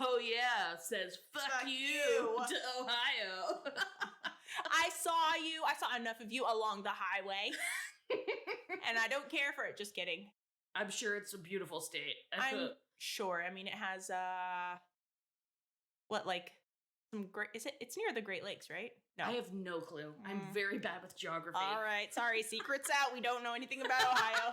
Oh yeah, says fuck you to Ohio. I saw enough of you along the highway. And I don't care for it. Just kidding. I'm sure it's a beautiful state. I'm sure. I mean, it has some great. It's near the Great Lakes, right? No, I have no clue. I'm very bad with geography. All right, sorry. Secrets out. We don't know anything about Ohio.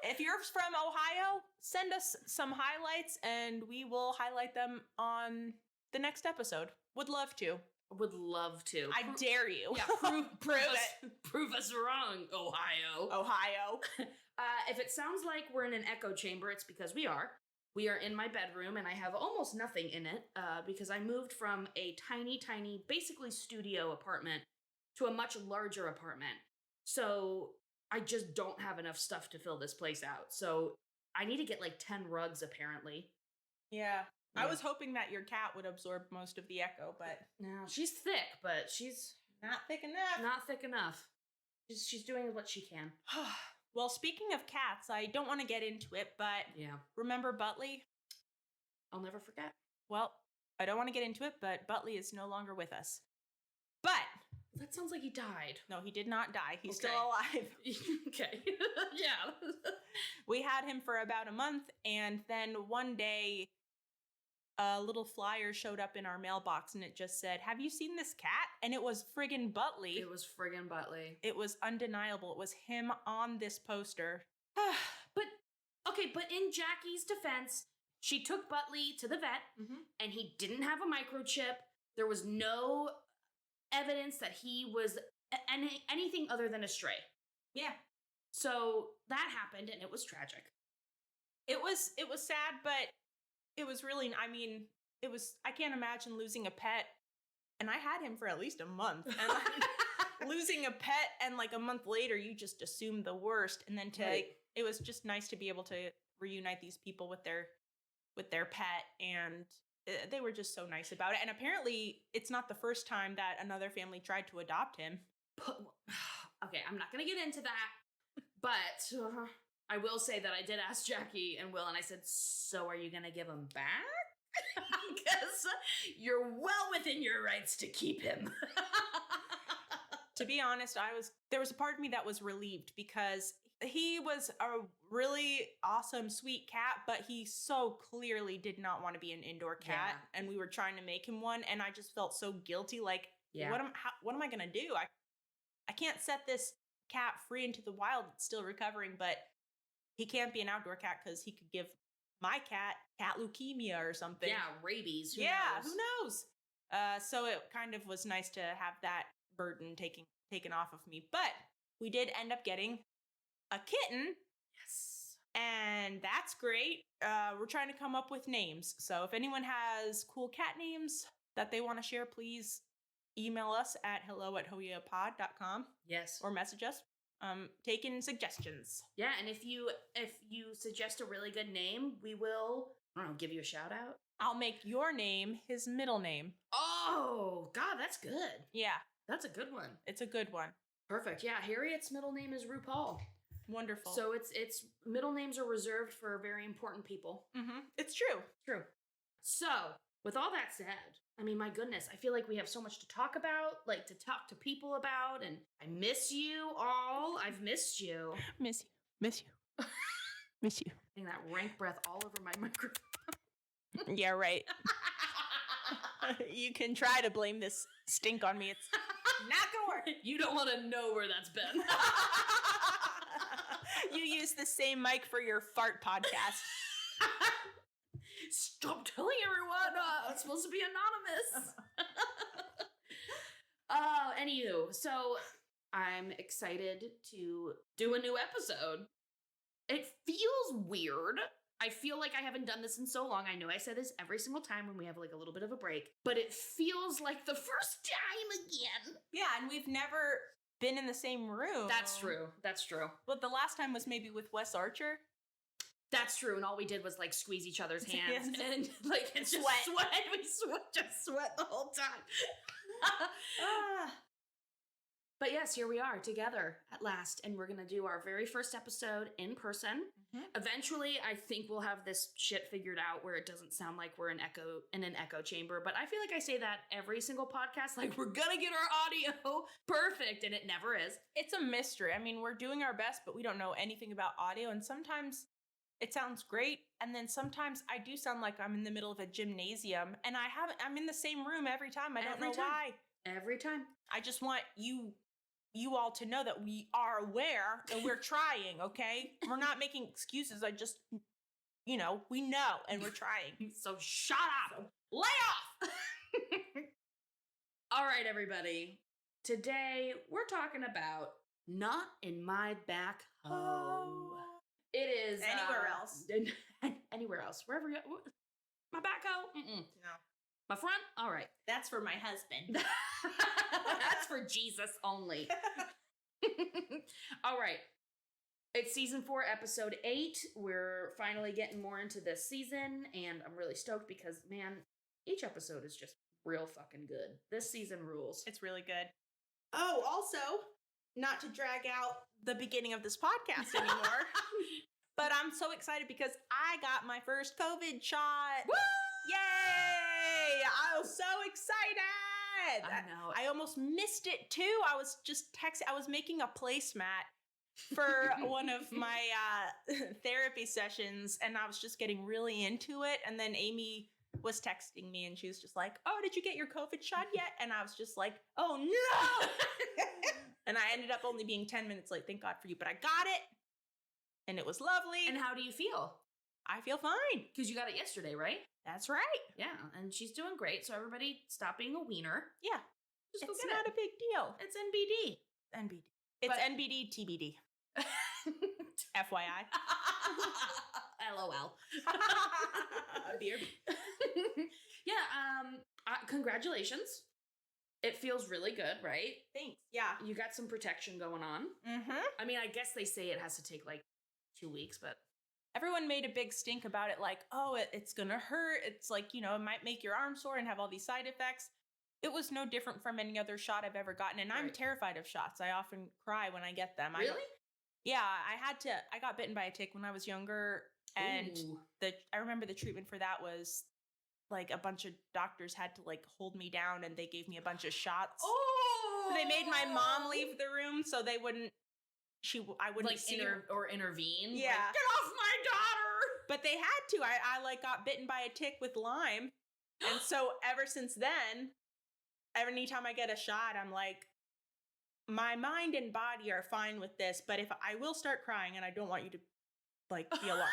If you're from Ohio, send us some highlights, and we will highlight them on the next episode. Would love to. Would love to. I dare you. Yeah, prove it. Prove us wrong, Ohio. Ohio. If it sounds like we're in an echo chamber, it's because we are. We are in my bedroom, and I have almost nothing in it because I moved from a tiny, tiny, basically studio apartment to a much larger apartment. So I just don't have enough stuff to fill this place out. So I need to get like 10 rugs, apparently. Yeah. I was hoping that your cat would absorb most of the echo, but... No, she's thick, but she's... Not thick enough. Not thick enough. She's doing what she can. Well, speaking of cats, I don't want to get into it, but... Yeah. Remember Butley? I'll never forget. Well, I don't want to get into it, but Butley is no longer with us. But... That sounds like he died. No, he did not die. He's Okay. still alive. Okay. Yeah. We had him for about a month, and then one day... a little flyer showed up in our mailbox and it just said, "Have you seen this cat?" And it was friggin' Butley. It was friggin' Butley. It was undeniable. It was him on this poster. But in Jackie's defense, she took Butley to the vet and he didn't have a microchip. There was no evidence that he was anything other than a stray. Yeah. So that happened and it was tragic. It was sad, but it was really, I mean, I can't imagine losing a pet. And I had him for at least a month. And like, losing a pet and like a month later, you just assume the worst. And then it was just nice to be able to reunite these people with their pet. And they were just so nice about it. And apparently it's not the first time that another family tried to adopt him. Okay, I'm not going to get into that. But I will say that I did ask Jackie and Will, and I said, "So are you going to give him back? Because you're well within your rights to keep him." To be honest, there was a part of me that was relieved because he was a really awesome, sweet cat, but he so clearly did not want to be an indoor cat, and we were trying to make him one, and I just felt so guilty. Like, what am I going to do? I can't set this cat free into the wild. It's still recovering, but he can't be an outdoor cat because he could give my cat leukemia or something. Yeah, rabies. Who knows? So it kind of was nice to have that burden taken off of me. But we did end up getting a kitten. Yes. And that's great. We're trying to come up with names. So if anyone has cool cat names that they want to share, please email us at hello@hoyapod.com. Yes. Or message us. Taking suggestions. Yeah, and if you suggest a really good name, we will, I don't know, give you a shout out. I'll make your name his middle name. Oh, God, that's good. Yeah. That's a good one. It's a good one. Perfect. Yeah, Harriet's middle name is RuPaul. Wonderful. So it's middle names are reserved for very important people. It's true. True. So, with all that said, I mean, my goodness, I feel like we have so much to talk about, like to talk to people about, and I miss you all. I've missed you. Miss you. Miss you. Miss you. Getting that rank breath all over my microphone. Yeah, right. You can try to blame this stink on me. It's not gonna work. You don't want to know where that's been. You use the same mic for your fart podcast. Stop telling everyone. It's supposed to be anonymous. Anywho, so I'm excited to do a new episode. It feels weird. I feel like I haven't done this in so long. I know I say this every single time when we have like a little bit of a break, but it feels like the first time again. Yeah, and we've never been in the same room. That's true. That's true. Well, the last time was maybe with Wes Archer. That's true, and all we did was like squeeze each other's hands Yes. and like it's just sweat. We just sweat the whole time. But yes, here we are together at last, and we're going to do our very first episode in person. Eventually, I think we'll have this shit figured out where it doesn't sound like we're in an echo chamber, but I feel like I say that every single podcast, like we're gonna get our audio perfect, and it never is. It's a mystery. I mean, we're doing our best, but we don't know anything about audio, and sometimes it sounds great, and then sometimes I do sound like I'm in the middle of a gymnasium, and I'm in the same room every time. I don't know why. Every time. I just want you all to know that we are aware and we're trying, okay? We're not making excuses. I just, we know and we're trying. So shut up. Lay off. All right, everybody. Today we're talking about Not in My Back Hoe. It is anywhere else. Anywhere else. Wherever you my back hoe? No. My front? All right. That's for my husband. That's for Jesus only. All right. It's season 4, episode 8. We're finally getting more into this season, and I'm really stoked because, man, each episode is just real fucking good. This season rules. It's really good. Oh, also, not to drag out the beginning of this podcast anymore, but I'm so excited because I got my first COVID shot. Woo! Yay! I was so excited. I know. I almost missed it too. I was just texting. I was making a placemat for one of my therapy sessions, and I was just getting really into it. And then Amy was texting me, and she was just like, "Oh, did you get your COVID shot yet?" And I was just like, "Oh no!" And I ended up only being 10 minutes late. Thank God for you, but I got it, and it was lovely. And how do you feel? I feel fine. Because you got it yesterday, right? That's right. Yeah, and she's doing great. So everybody stop being a wiener. Yeah. Just go It's get not it. a big deal. It's NBD. NBD. It's But- NBD TBD. FYI. LOL. Beer. Yeah, congratulations. It feels really good, right? Thanks. Yeah. You got some protection going on. Mm-hmm. I mean, I guess they say it has to take like 2 weeks, but Everyone made a big stink about it, like, oh, it's gonna hurt. It's like, it might make your arm sore and have all these side effects. It was no different from any other shot I've ever gotten, and I'm Right. terrified of shots. I often cry when I get them. really? I got bitten by a tick when I was younger, and Ooh. I remember the treatment for that was like a bunch of doctors had to like hold me down, and they gave me a bunch of shots. Oh, They made my mom leave the room so they wouldn't. I wouldn't like see her. or intervene. Yeah. Like, get off my daughter. But they had to. I like got bitten by a tick with Lyme, and so ever since then, anytime I get a shot, I'm like, my mind and body are fine with this, but if I will start crying, and I don't want you to like be alarmed.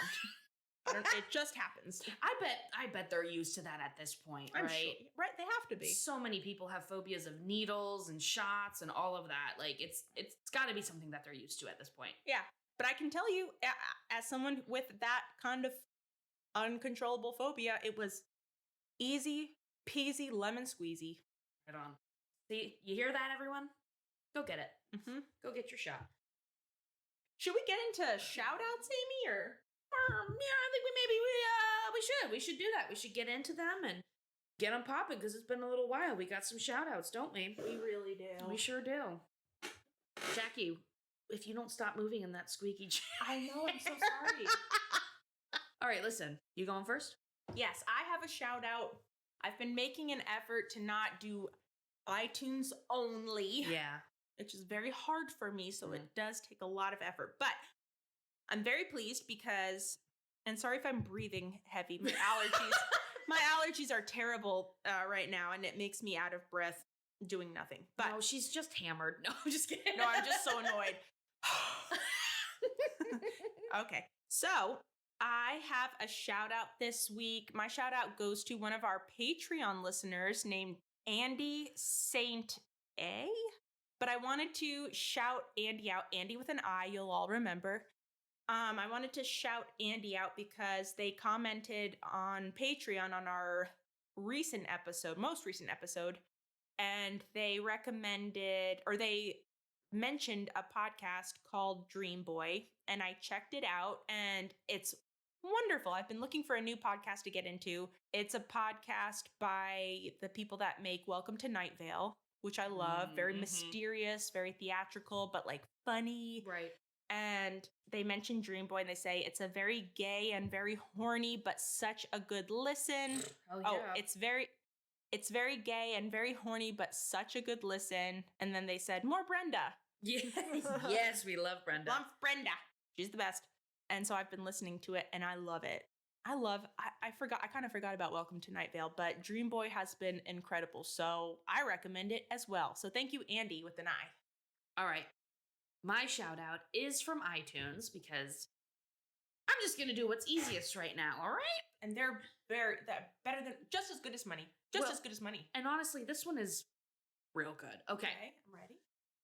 It just happens. I bet they're used to that at this point, I'm right? sure. Right, they have to be. So many people have phobias of needles and shots and all of that. Like it's got to be something that they're used to at this point. Yeah, but I can tell you, as someone with that kind of uncontrollable phobia, it was easy peasy lemon squeezy. Right on. See, you hear that, everyone? Go get it. Mm-hmm. Go get your shot. Should we get into shout outs, Amy, or? Yeah, I think we should do that. We should get into them and get them popping because it's been a little while. We got some shout outs, don't we? We really do. We sure do. Jackie, if you don't stop moving in that squeaky chair. I know, I'm so sorry. All right, listen. You going first? Yes, I have a shout out. I've been making an effort to not do iTunes only, Yeah. which is very hard for me, so Mm. it does take a lot of effort. But I'm very pleased because, and sorry if I'm breathing heavy, my allergies are terrible right now, and it makes me out of breath doing nothing. But No, she's just hammered. No, I'm just kidding. no, I'm just so annoyed. Okay, so I have a shout out this week. My shout out goes to one of our Patreon listeners named Andy Saint A. But I wanted to shout Andy out. Andy with an I, you'll all remember. I wanted to shout Andy out because they commented on Patreon on our most recent episode, and they recommended, or they mentioned a podcast called Dream Boy, and I checked it out, and it's wonderful. I've been looking for a new podcast to get into. It's a podcast by the people that make Welcome to Night Vale, which I love. Very Mhm. mysterious, very theatrical, but like funny. Right. And they mention Dream Boy and they say it's a very gay and very horny, but such a good listen. Oh, yeah. It's very gay and very horny, but such a good listen. And then they said, more Brenda. Yes, yes, we love Brenda. Love Brenda. She's the best. And so I've been listening to it and I love it. I kind of forgot about Welcome to Night Vale, but Dream Boy has been incredible. So I recommend it as well. So thank you, Andy, with an I. All right. My shout out is from iTunes because I'm just going to do what's easiest right now. All right. And they're better than, just as good as money. As good as money. And honestly, this one is real good. Okay. I'm ready.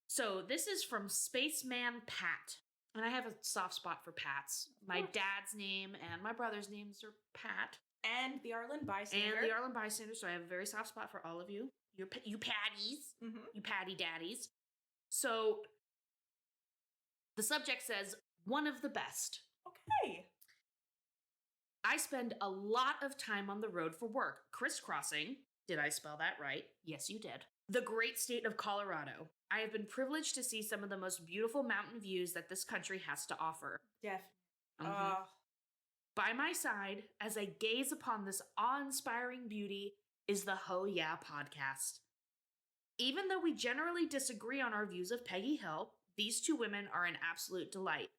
So this is from Spaceman Pat. And I have a soft spot for Pats. My dad's name and my brother's names are Pat. And the Arlen Bystander. So I have a very soft spot for all of you. You Patties. Mm-hmm. You Patty Daddies. So the subject says, one of the best. Okay. I spend a lot of time on the road for work, crisscrossing. Did I spell that right? Yes, you did. The great state of Colorado. I have been privileged to see some of the most beautiful mountain views that this country has to offer. Definitely. By my side, as I gaze upon this awe-inspiring beauty, is the Ho Yeah podcast. Even though we generally disagree on our views of Peggy Hill, these two women are an absolute delight.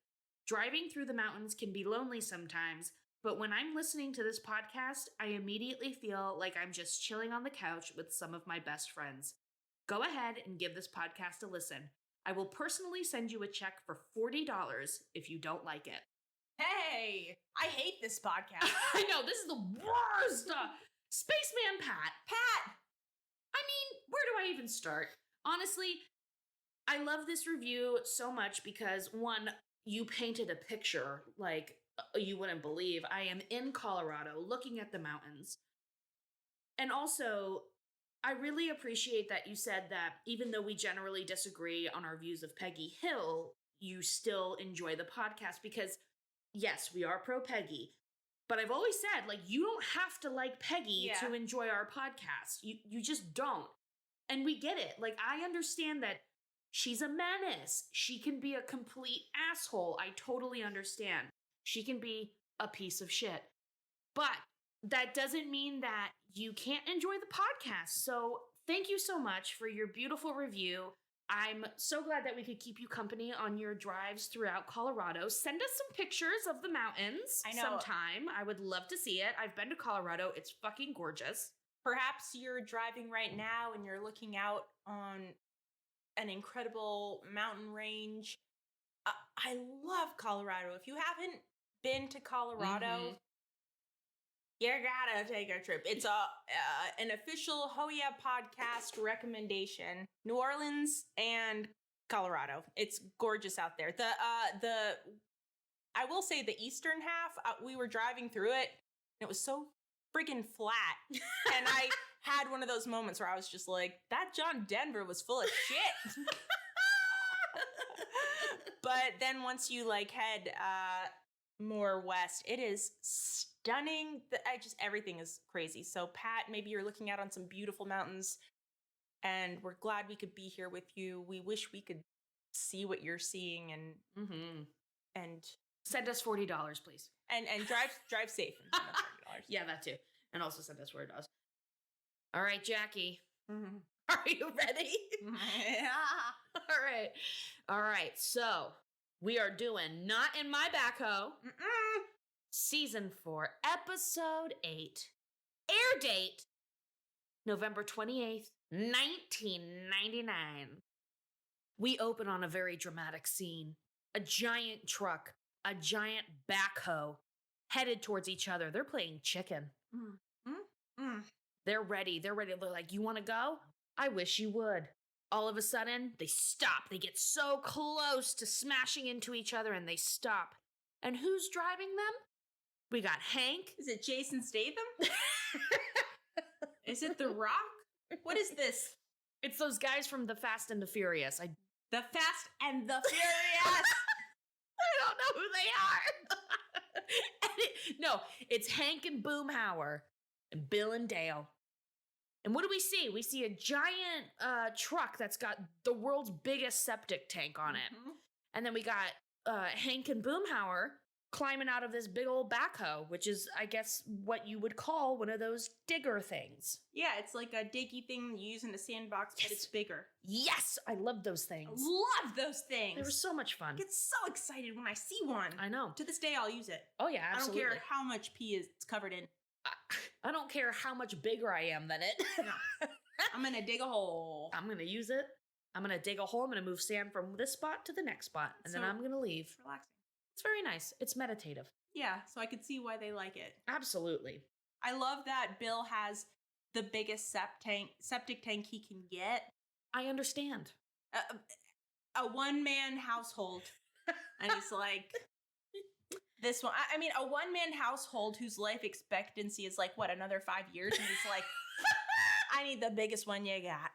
Driving through the mountains can be lonely sometimes, but when I'm listening to this podcast, I immediately feel like I'm just chilling on the couch with some of my best friends. Go ahead and give this podcast a listen. I will personally send you a check for $40 if you don't like it. Hey, I hate this podcast. I know, this is the worst. Spaceman Pat. I mean, where do I even start? Honestly, I love this review so much because, one, you painted a picture like you wouldn't believe. I am in Colorado looking at the mountains. And also, I really appreciate that you said that even though we generally disagree on our views of Peggy Hill, you still enjoy the podcast because, yes, we are pro Peggy. But I've always said, like, you don't have to like Peggy to enjoy our podcast. You just don't. And we get it. Like, I understand that she's a menace. She can be a complete asshole. I totally understand. She can be a piece of shit. But that doesn't mean that you can't enjoy the podcast. So thank you so much for your beautiful review. I'm so glad that we could keep you company on your drives throughout Colorado. Send us some pictures of the mountains sometime. I would love to see it. I've been to Colorado. It's fucking gorgeous. Perhaps you're driving right now and you're looking out on an incredible mountain range. I love Colorado. If you haven't been to Colorado, you gotta take a trip. It's an official Ho Yeah podcast recommendation. New Orleans and Colorado. It's gorgeous out there. I will say the eastern half, we were driving through it and it was so friggin' flat. And I had one of those moments where I was just like, that John Denver was full of shit. But then once you like head more west, it is stunning. Everything is crazy. So Pat, maybe you're looking out on some beautiful mountains and we're glad we could be here with you. We wish we could see what you're seeing and send us $40, please. And drive safe. And send us $40. Yeah, that too. And also send us $40. All right, Jackie. Are you ready? Yeah. All right. So we are doing Not in My Back Hoe. Season 4, Episode 8. Air date, November 28th, 1999. We open on a very dramatic scene. A giant truck, a giant backhoe, headed towards each other. They're playing chicken. They're ready. They're like, you want to go? I wish you would. All of a sudden, they stop. They get so close to smashing into each other and they stop. And who's driving them? We got Hank. Is it Jason Statham? Is it The Rock? What is this? It's those guys from The Fast and the Furious. The Fast and the Furious. I don't know who they are. No, it's Hank and Boomhauer and Bill and Dale. And what do we see? We see a giant truck that's got the world's biggest septic tank on it. Mhm. And then we got Hank and Boomhauer climbing out of this big old Back Hoe, which is, I guess, what you would call one of those digger things. Yeah, it's like a diggy thing you use in a sandbox, but it's bigger. Yes, I love those I things. love those things. They were so much fun. I get so excited when I see one. I know. To this day, I'll use it. Oh, yeah, absolutely. I don't care how much pee it's covered in. I don't care how much bigger I am than it. No. I'm going to dig a hole. I'm going to use it. I'm going to dig a hole. I'm going to move sand from this spot to the next spot. And then I'm going to leave. It's relaxing. It's very nice. It's meditative. Yeah, so I could see why they like it. Absolutely. I love that Bill has the biggest septic tank he can get. I understand. A one-man household. And he's like, this one. I mean, a one-man household whose life expectancy is like, what, another 5 years? And he's like, I need the biggest one you got.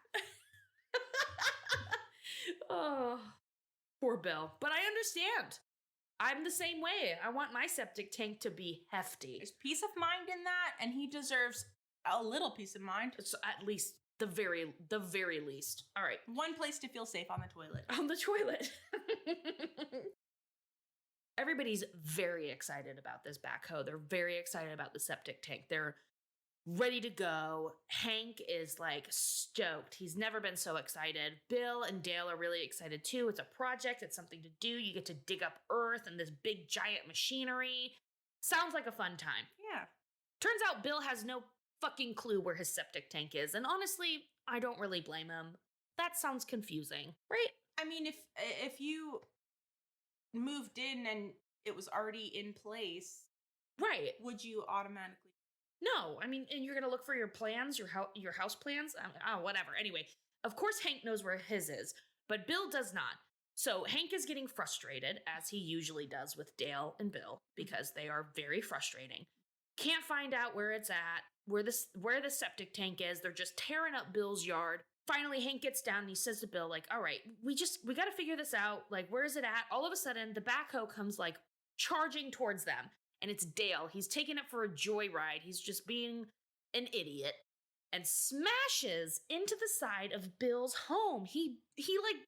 Oh, poor Bill. But I understand. I'm the same way. I want my septic tank to be hefty. There's peace of mind in that, and he deserves a little peace of mind. It's at least the very least. All right. One place to feel safe on the toilet. On the toilet. Everybody's very excited about this Back Hoe. They're very excited about the septic tank. They're ready to go. Hank is like stoked. He's never been so excited. Bill and Dale are really excited too. It's a project. It's something to do. You get to dig up earth and this big giant machinery. Sounds like a fun time. Yeah. Turns out Bill has no fucking clue where his septic tank is. And honestly, I don't really blame him. That sounds confusing, right? I mean, if you moved in and it was already in place, right, would you automatically? No, I mean, and you're gonna look for your plans, your house plans. Whatever. Anyway, of course Hank knows where his is, but Bill does not. So Hank is getting frustrated, as he usually does with Dale and Bill, because they are very frustrating. Can't find out where it's at, where the septic tank is. They're just tearing up Bill's yard. Finally, Hank gets down and he says to Bill, like, all right, we got to figure this out. Like, where is it at? All of a sudden, the Back Hoe comes like charging towards them. And it's Dale. He's taking it for a joyride. He's just being an idiot and smashes into the side of Bill's home. He like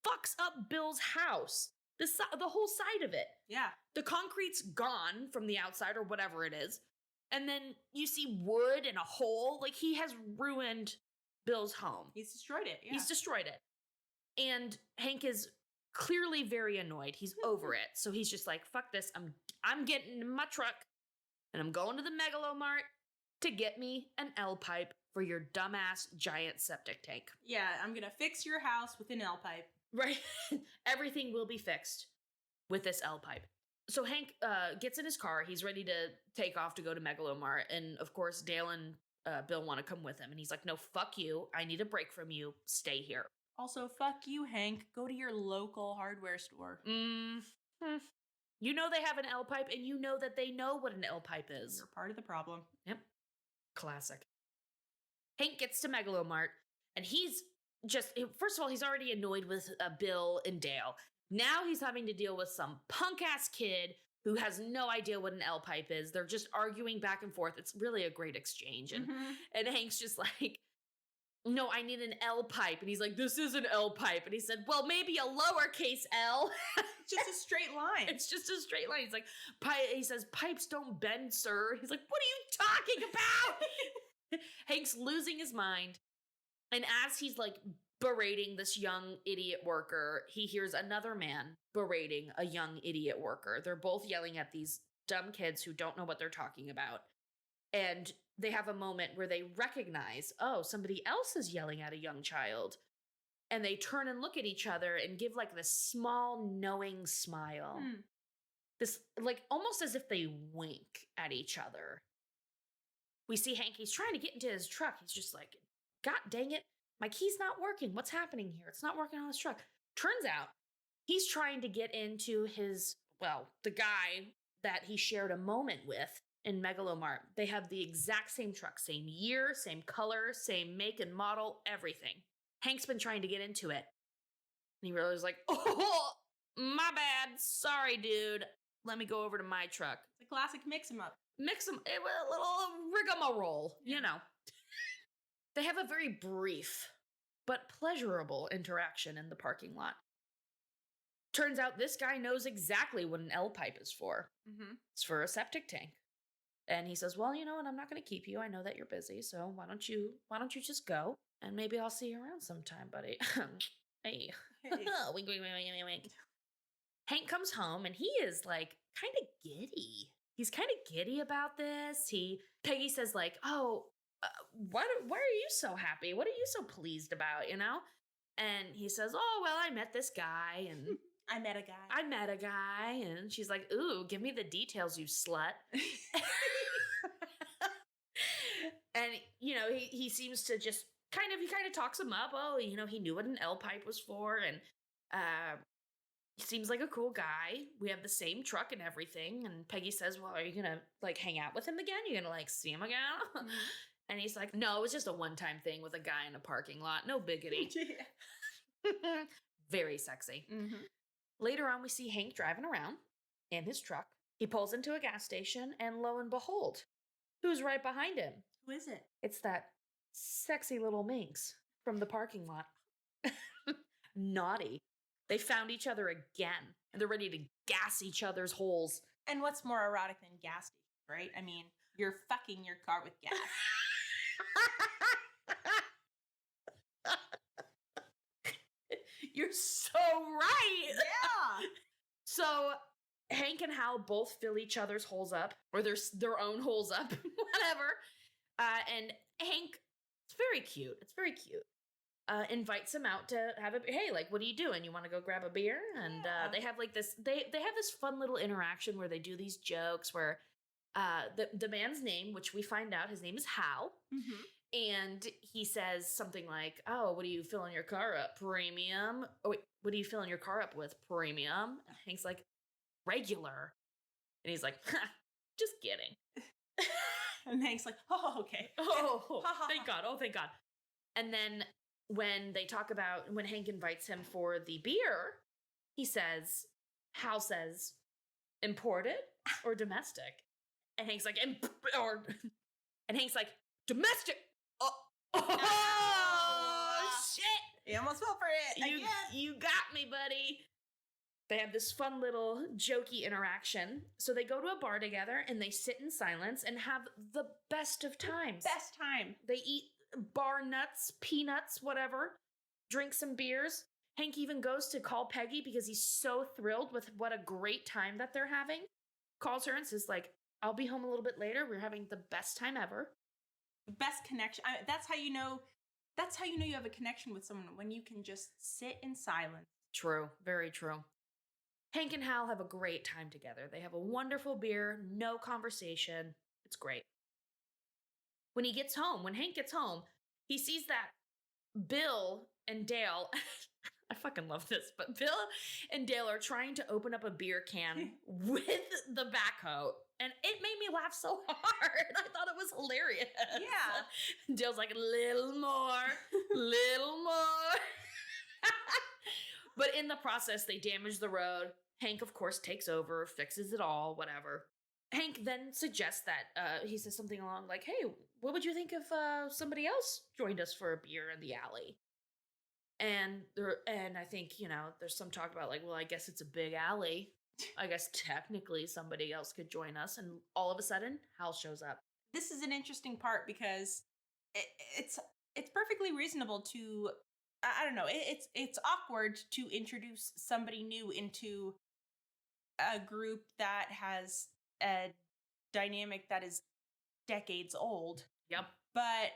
fucks up Bill's house. The whole side of it. Yeah. The concrete's gone from the outside or whatever it is. And then you see wood and a hole. Like, he has ruined Bill's home. He's destroyed it. Yeah. He's destroyed it. And Hank is clearly very annoyed. He's over it. So he's just like, fuck this. I'm getting in my truck and I'm going to the Megalomart to get me an L-pipe for your dumbass giant septic tank. Yeah, I'm going to fix your house with an L-pipe. Right? Everything will be fixed with this L-pipe. So Hank gets in his car. He's ready to take off to go to Megalomart. And of course, Dale and Bill want to come with him. And he's like, no, fuck you. I need a break from you. Stay here. Also, fuck you, Hank. Go to your local hardware store. You know they have an L-pipe, and you know that they know what an L-pipe is. You're part of the problem. Yep. Classic. Hank gets to Megalomart, and he's just, first of all, he's already annoyed with Bill and Dale. Now he's having to deal with some punk-ass kid who has no idea what an L-pipe is. They're just arguing back and forth. It's really a great exchange. And Hank's just like, no, I need an L-pipe. And he's like, this is an L-pipe. And he said, well, maybe a lowercase L. Just a straight line. It's just a straight line. He's like, he says, pipes don't bend, sir. He's like, what are you talking about? Hank's losing his mind. And as he's like berating this young idiot worker, he hears another man berating a young idiot worker. They're both yelling at these dumb kids who don't know what they're talking about. And they have a moment where they recognize, oh, somebody else is yelling at a young child. And they turn and look at each other and give like this small knowing smile. This, like, almost as if they wink at each other. We see Hank, he's trying to get into his truck. He's just like, God dang it, my key's not working. What's happening here? It's not working on his truck. Turns out he's trying to get into his, well, the guy that he shared a moment with in Megalomart. They have the exact same truck, same year, same color, same make and model, everything. Hank's been trying to get into it. And he really was like, oh, my bad. Sorry, dude. Let me go over to my truck. It's a classic mix-em-up. Mix them, a little rigmarole, you know. They have a very brief but pleasurable interaction in the parking lot. Turns out this guy knows exactly what an L pipe is for. Mm-hmm. It's for a septic tank. And he says, well, you know what? I'm not going to keep you. I know that you're busy. So why don't you just go? And maybe I'll see you around sometime, buddy. Hey. Wink, wink, wink, wink, wink. Hank comes home and he is like kind of giddy. He's kind of giddy about this. Peggy says like, oh, why are you so happy? What are you so pleased about, you know? And he says, oh, well, I met this guy and I met a guy. And she's like, ooh, give me the details, you slut. And, you know, he seems to just kind of talks him up. Oh, you know, he knew what an L pipe was for. And he seems like a cool guy. We have the same truck and everything. And Peggy says, well, are you going to like hang out with him again? You're going to like see him again? Mm-hmm. And he's like, no, it was just a one-time thing with a guy in a parking lot. No biggity. Very sexy. Mm-hmm. Later on, we see Hank driving around in his truck. He pulls into a gas station, and lo and behold, who's right behind him? Who is it? It's that sexy little minx from the parking lot. Naughty. They found each other again, and they're ready to gas each other's holes. And what's more erotic than gas, right? I mean, you're fucking your car with gas. You're so right. Yeah. So Hank and Hal both fill each other's holes up, or their own holes up, whatever. And Hank, it's very cute. Invites him out to have a, hey, like, what are you doing? You want to go grab a beer? And they have like this, they have this fun little interaction where they do these jokes where the man's name, which we find out his name is Hal. Mm-hmm. And he says something like, oh, what are you filling your car up? Premium? Oh, wait, what are you filling your car up with? Premium? And Hank's like, regular. And he's like, just kidding. And Hank's like, oh, okay. Oh, thank God. Oh, thank God. And then when Hank invites him for the beer, Hal says, imported or domestic? And Hank's like, and Hank's like, domestic. Oh, shit. You almost fell for it. You got me, buddy. They have this fun little jokey interaction. So they go to a bar together and they sit in silence and have the best of times. Best time. They eat bar nuts, peanuts, whatever, drink some beers. Hank even goes to call Peggy because he's so thrilled with what a great time that they're having. Calls her and says like, I'll be home a little bit later. We're having the best time ever. Best connection. That's how you know you have a connection with someone, when you can just sit in silence. True. Very true. Hank and Hal have a great time together. They have a wonderful beer, no conversation. It's great. When Hank gets home, he sees that Bill and Dale, I fucking love this, but Bill and Dale are trying to open up a beer can with the Back Hoe. And it made me laugh so hard. I thought it was hilarious. Yeah. Dale's like, little more. But in the process, they damage the road. Hank, of course, takes over, fixes it all, whatever. Hank then suggests that, he says something along like, hey, what would you think if somebody else joined us for a beer in the alley? And I think, there's some talk about like, well, I guess it's a big alley. I guess technically somebody else could join us. And all of a sudden, Hal shows up. This is an interesting part because it's perfectly reasonable to, I don't know, it's awkward to introduce somebody new into a group that has a dynamic that is decades old. Yep. But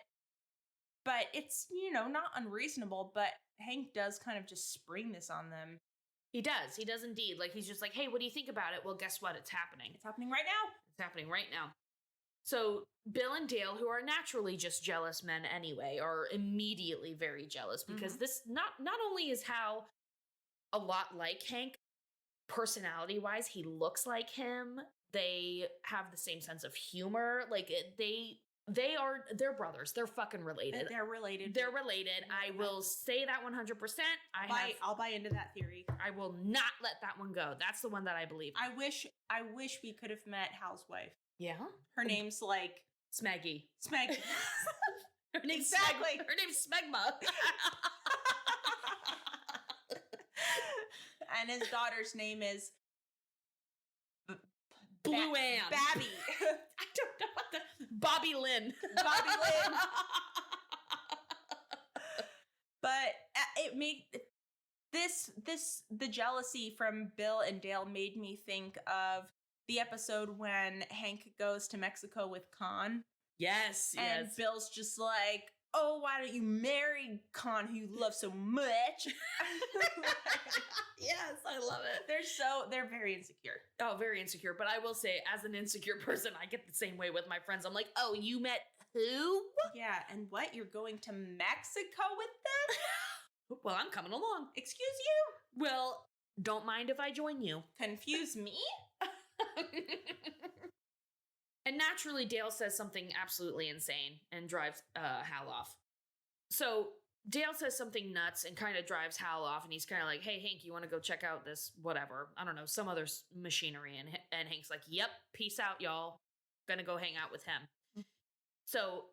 it's, not unreasonable, but Hank does kind of just spring this on them. He does indeed. Like, he's just like, hey, what do you think about it? Well, guess what? It's happening. It's happening right now. It's happening right now. So Bill and Dale, who are naturally just jealous men anyway, are immediately very jealous because this not only is Hal a lot like Hank, personality-wise, he looks like him. They have the same sense of humor. Like, they're brothers. They're fucking related. They're related. They're related. I will say that 100%. I'll buy into that theory. I will not let that one go. That's the one that I believe. I wish we could have met Hal's wife. Yeah? Her name's like Smeggy. Exactly. Her name's Smegma. And his daughter's name is Blue Ann. Babby. I don't know what the... Bobby Lynn. Bobby Lynn. But it made... The jealousy from Bill and Dale made me think of the episode when Hank goes to Mexico with Con. Yes, And Bill's just like, oh, why don't you marry Con, who you love so much? Yes, I love it. They're very insecure. Oh, very insecure. But I will say, as an insecure person, I get the same way with my friends. I'm like, oh, you met who? Yeah, and what? You're going to Mexico with them? Well, I'm coming along. Excuse you? Well, don't mind if I join you. Confuse me? And naturally, Dale says something absolutely insane and drives Hal off. So Dale says something nuts and kind of drives Hal off, and he's kind of like, hey, Hank, you want to go check out this whatever? I don't know, some other machinery. And Hank's like, yep, peace out, y'all. Gonna go hang out with him. So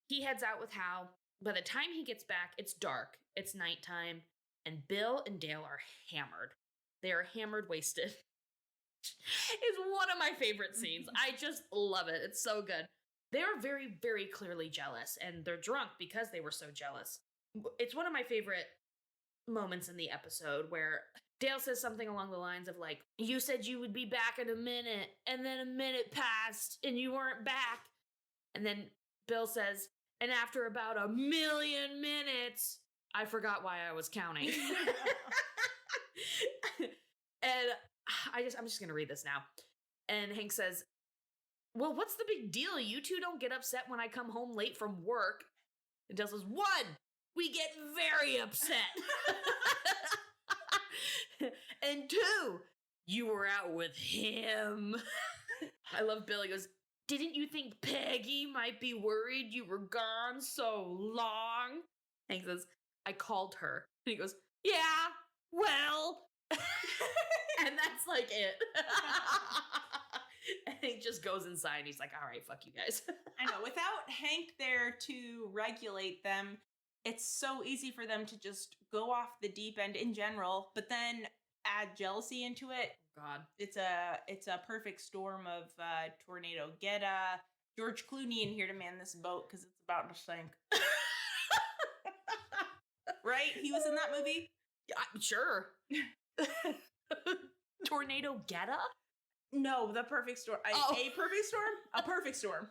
he heads out with Hal. By the time he gets back, it's dark. It's nighttime. And Bill and Dale are hammered. They are hammered, wasted. It's one of my favorite scenes. I just love it. It's so good. They are very, very clearly jealous, and they're drunk because they were so jealous. It's one of my favorite moments in the episode where Dale says something along the lines of like, you said you would be back in a minute, and then a minute passed, and you weren't back. And then Bill says, and after about 1 million minutes, I forgot why I was counting. And I'm just going to read this now. And Hank says, well, what's the big deal? You two don't get upset when I come home late from work. And Dale says, 1, we get very upset. And 2, you were out with him. I love Bill. He goes, didn't you think Peggy might be worried you were gone so long? Hank says, I called her. And he goes, yeah, well. And that's like it. And he just goes inside and he's like, all right, fuck you guys. I know. Without Hank there to regulate them, it's so easy for them to just go off the deep end in general, but then add jealousy into it. God. It's a perfect storm of tornado. Get George Clooney in here to man this boat because it's about to sink. Right? He was in that movie? Sure. Tornado Getta? No, The Perfect Storm. A Perfect Storm? A Perfect Storm.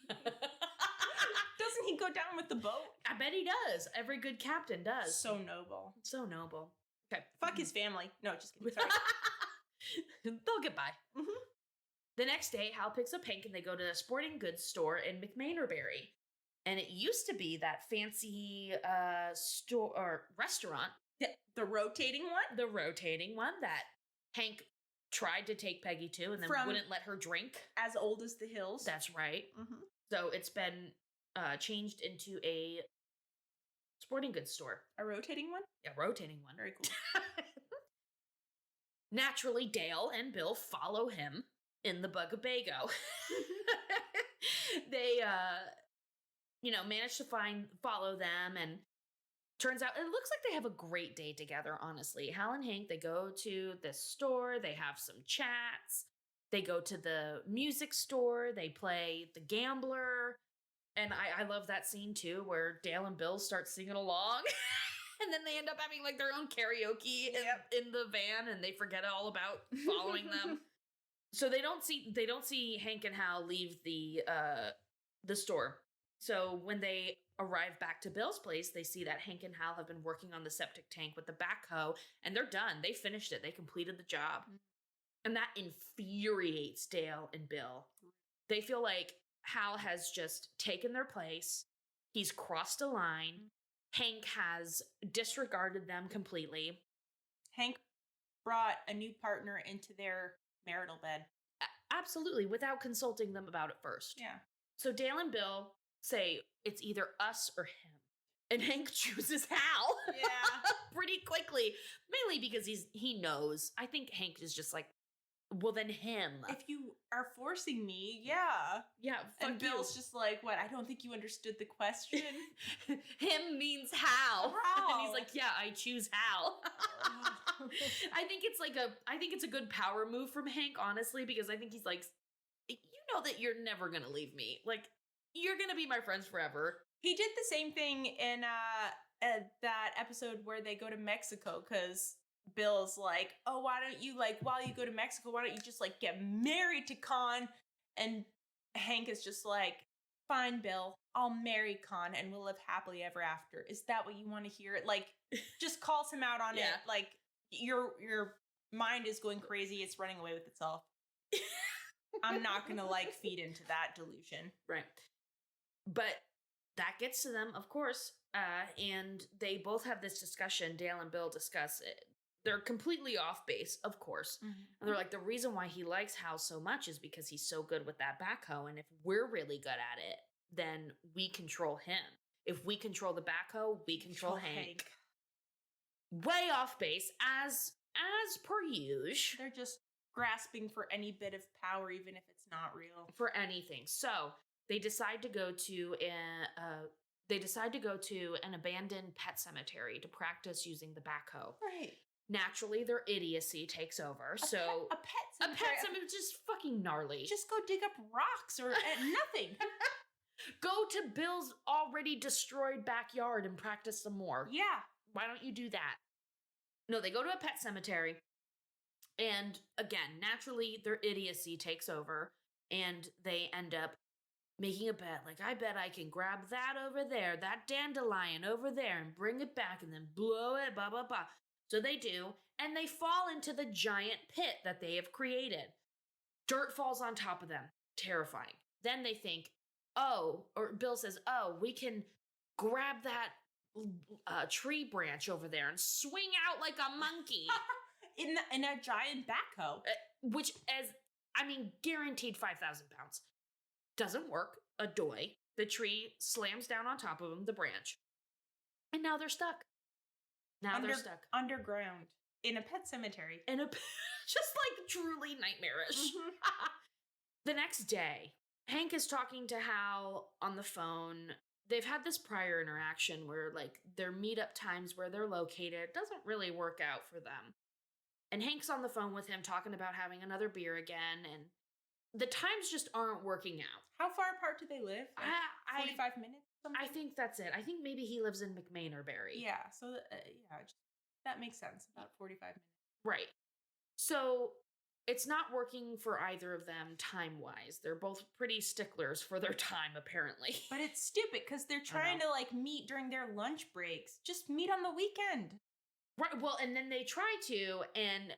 Doesn't he go down with the boat? I bet he does. Every good captain does. So noble. So noble. Okay. Fuck his family. No, just kidding. Sorry. They'll get by. Mm-hmm. The next day, Hal picks up Hank and they go to a sporting goods store in McManerberry. And it used to be that fancy store or restaurant. The rotating one? The rotating one that Hank tried to take Peggy to and then wouldn't let her drink. As Old as the Hills. That's right. Mm-hmm. So it's been changed into a sporting goods store. A rotating one? A rotating one. Very cool. Naturally, Dale and Bill follow him in the Bugabago. They, manage to follow them, and turns out it looks like they have a great day together, honestly. Hal and Hank, they go to this store, they have some chats, they go to the music store, they play The Gambler, and I love that scene too, where Dale and Bill start singing along. And then they end up having like their own karaoke in the van, and they forget all about following them. So they don't see Hank and Hal leave the store. So when they arrive back to Bill's place, they see that Hank and Hal have been working on the septic tank with the Back Hoe, and they're done. They finished it. They completed the job. And that infuriates Dale and Bill. They feel like Hal has just taken their place. He's crossed a line. Hank has disregarded them completely. Hank brought a new partner into their marital bed. Absolutely, without consulting them about it first. Yeah. So Dale and Bill say it's either us or him. And Hank chooses Hal. Yeah. Pretty quickly. Mainly because he knows. I think Hank is just like, Well, then him. If you are forcing me, yeah. Yeah, fuck And Bill's just like, what? I don't think you understood the question. Him means Hal. Hal. And he's like, yeah, I choose Hal. I think it's a good power move from Hank, honestly, because I think he's like, you know that you're never gonna leave me. Like, you're gonna be my friends forever. He did the same thing in that episode where they go to Mexico, because Bill's like, oh, why don't you, like, while you go to Mexico, why don't you just, like, get married to Con? And Hank is just like, fine, Bill, I'll marry Con and we'll live happily ever after. Is that what you want to hear? Like, just calls him out on it. Like, your mind is going crazy. It's running away with itself. I'm not going to, like, feed into that delusion. Right. But that gets to them, of course. And they both have this discussion. Dale and Bill discuss it. They're completely off base, of course. Mm-hmm. And they're like, the reason why he likes Hal so much is because he's so good with that backhoe. And if we're really good at it, then we control him. If we control the backhoe, we control Hank. Way off base, as per usual. They're just grasping for any bit of power, even if it's not real. For anything. So they decide to go to an abandoned pet cemetery to practice using the backhoe. Right. Naturally, their idiocy takes over. A pet cemetery is just fucking gnarly. Just go dig up rocks or nothing. Go to Bill's already destroyed backyard and practice some more. Yeah. Why don't you do that? No, they go to a pet cemetery. And again, naturally, their idiocy takes over. And they end up making a bet. Like, I bet I can grab that over there, that dandelion over there, and bring it back and then blow it, blah, blah, blah. So they do, and they fall into the giant pit that they have created. Dirt falls on top of them. Terrifying. Then they think, or Bill says, we can grab that tree branch over there and swing out like a monkey. in a giant backhoe. Which, guaranteed 5,000 pounds. Doesn't work. A doy. The tree slams down on top of them, the branch. And now they're stuck. They're stuck. Underground. In a pet cemetery. Just like truly nightmarish. Mm-hmm. The next day, Hank is talking to Hal on the phone. They've had this prior interaction where, like, their meetup times where they're located doesn't really work out for them. And Hank's on the phone with him talking about having another beer again, and the times just aren't working out. How far apart do they live? Like 45 minutes? Something? I think that's it. I think maybe he lives in McMain or Barry. Yeah, so that makes sense. About 45 minutes. Right. So it's not working for either of them time-wise. They're both pretty sticklers for their time, apparently. But it's stupid because they're trying to, like, meet during their lunch breaks. Just meet on the weekend. Right. Well, and then they try to, and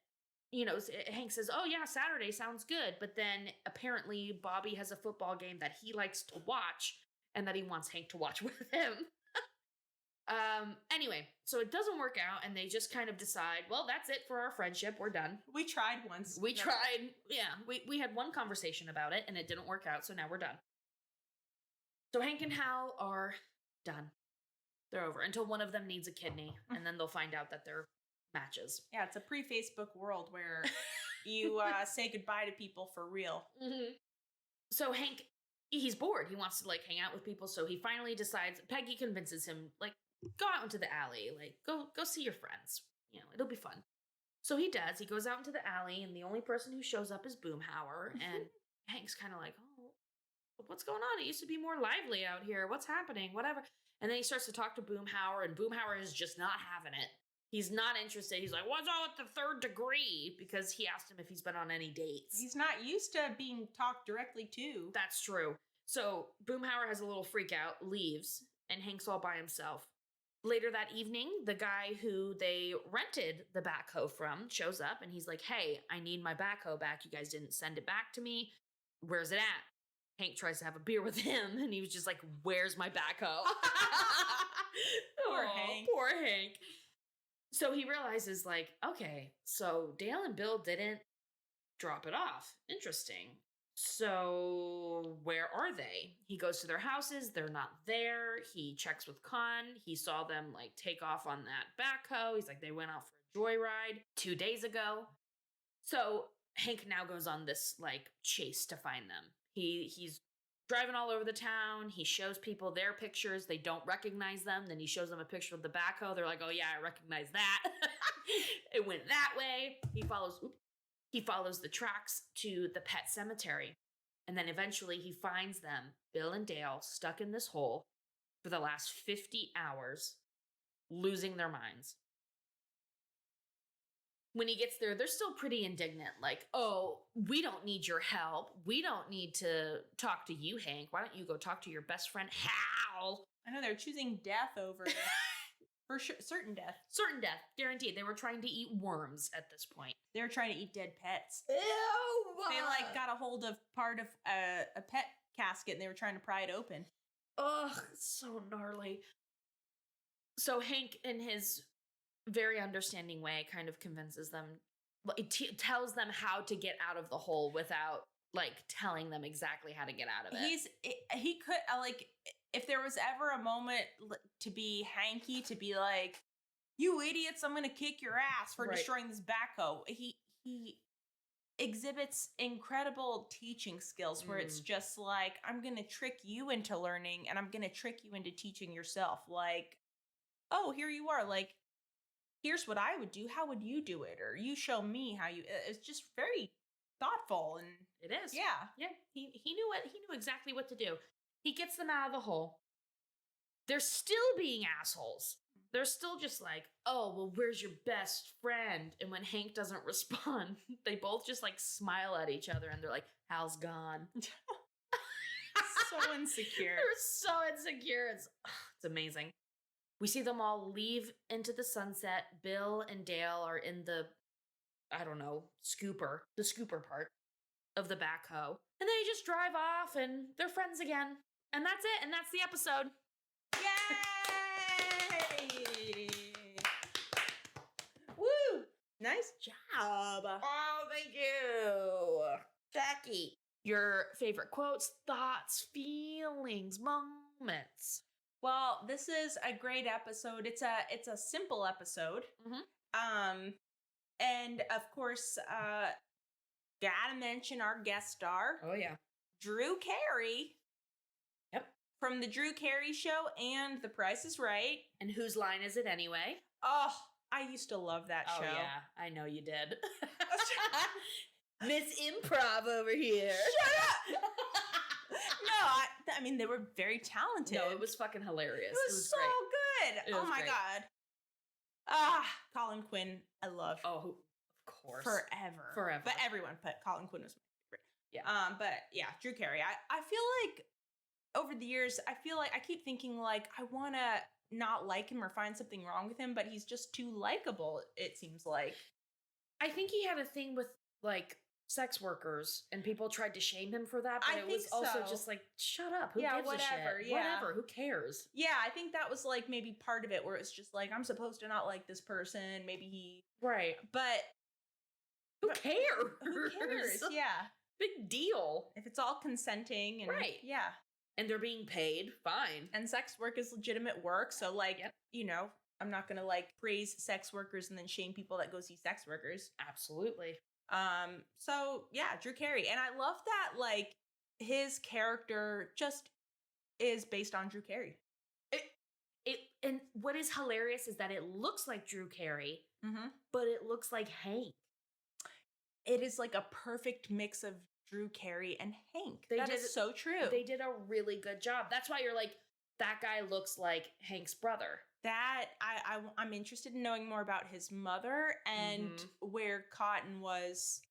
Hank says, oh yeah, Saturday sounds good. But then apparently Bobby has a football game that he likes to watch and that he wants Hank to watch with him. Anyway, so it doesn't work out and they just kind of decide, well, that's it for our friendship. We're done. We tried once. We tried. Yeah. We had one conversation about it and it didn't work out. So now we're done. So Hank and Hal are done. They're over until one of them needs a kidney and then they'll find out that they're matches. Yeah, it's a pre-Facebook world where you say goodbye to people for real. Mm-hmm. So Hank, he's bored. He wants to, like, hang out with people. So he finally decides, Peggy convinces him, like, go out into the alley. Like, go see your friends. It'll be fun. So he does. He goes out into the alley and the only person who shows up is Boomhauer. And Hank's kind of like, oh, what's going on? It used to be more lively out here. What's happening? Whatever. And then he starts to talk to Boomhauer, and Boomhauer is just not having it. He's not interested. He's like, what's all with the third degree? Because he asked him if he's been on any dates. He's not used to being talked directly to. That's true. So Boomhauer has a little freak out, leaves, and Hank's all by himself. Later that evening, the guy who they rented the backhoe from shows up, and he's like, hey, I need my backhoe back. You guys didn't send it back to me. Where's it at? Hank tries to have a beer with him, and he was just like, where's my backhoe? Poor Hank. Poor Hank. So he realizes, like, okay, so Dale and Bill didn't drop it off. Interesting. So where are they? He goes to their houses. They're not there. He checks with Con. He saw them, like, take off on that backhoe. He's like, they went out for a joyride 2 days ago. So Hank now goes on this like chase to find them. He's driving all over the town. He shows people their pictures. They don't recognize them. Then he shows them a picture of the backhoe. They're like, oh yeah, I recognize that. It went that way. He follows the tracks to the pet cemetery. And then eventually he finds them, Bill and Dale, stuck in this hole for the last 50 hours, losing their minds. When he gets there, they're still pretty indignant. Like, oh, we don't need your help. We don't need to talk to you, Hank. Why don't you go talk to your best friend, Hal? I know they're choosing death over for sure, certain death. Certain death, guaranteed. They were trying to eat worms at this point. They were trying to eat dead pets. Ew! They like got a hold of part of a pet casket and they were trying to pry it open. Ugh, so gnarly. So Hank, in his very understanding way, kind of convinces them, tells them how to get out of the hole without like telling them exactly how to get out of it. He could like, if there was ever a moment to be Hanky, to be like, you idiots, I'm gonna kick your ass for destroying this backhoe. He exhibits incredible teaching skills where it's just like, I'm gonna trick you into learning and I'm gonna trick you into teaching yourself. Like, oh, here you are, like, here's what I would do. How would you do it? Or you show me how you. It's just very thoughtful, and it is. Yeah. He knew what he knew exactly what to do. He gets them out of the hole. They're still being assholes. They're still just like, oh, well, where's your best friend? And when Hank doesn't respond, they both just like smile at each other and they're like, Hal's gone. So insecure. They're so insecure. It's amazing. We see them all leave into the sunset. Bill and Dale are in the, I don't know, the scooper part of the backhoe. And they just drive off and they're friends again. And that's it. And that's the episode. Yay! Woo! Nice job. Oh, thank you. Jackie. Your favorite quotes, thoughts, feelings, moments. Well, this is a great episode. It's a simple episode. And of course, gotta mention our guest star. Oh yeah. Drew Carey. Yep. From the Drew Carey Show and The Price is Right. And whose line is it anyway? Oh, I used to love that show. Oh yeah, I know you did. Miss Improv over here. Shut up! No, I mean, they were very talented. No, it was fucking hilarious. It was so great. good. Oh my God. Colin Quinn, I love. Oh, of course. Forever. But everyone, but Colin Quinn was my favorite. Yeah. But yeah, Drew Carey. I feel like over the years, I keep thinking like, I want to not like him or find something wrong with him, but he's just too likable, it seems like. I think he had a thing with like sex workers and people tried to shame him for that, but it was also just like, shut up. Who gives a shit? Yeah. Whatever. Who cares? Yeah, I think that was like maybe part of it where it's just like, I'm supposed to not like this person. Maybe he. Right. But. Who cares? Who cares? Yeah. Big deal. If it's all consenting and. Right. Yeah. And they're being paid, fine. And sex work is legitimate work. So like, you know, I'm not going to like praise sex workers and then shame people that go see sex workers. Absolutely. So yeah, Drew Carey. And I love that like his character just is based on Drew Carey. And what is hilarious is that it looks like Drew Carey, but it looks like Hank. It is like a perfect mix of Drew Carey and Hank. That is so true. They did a really good job. That's why you're like, that guy looks like Hank's brother. That I'm interested in knowing more about his mother and where Cotton was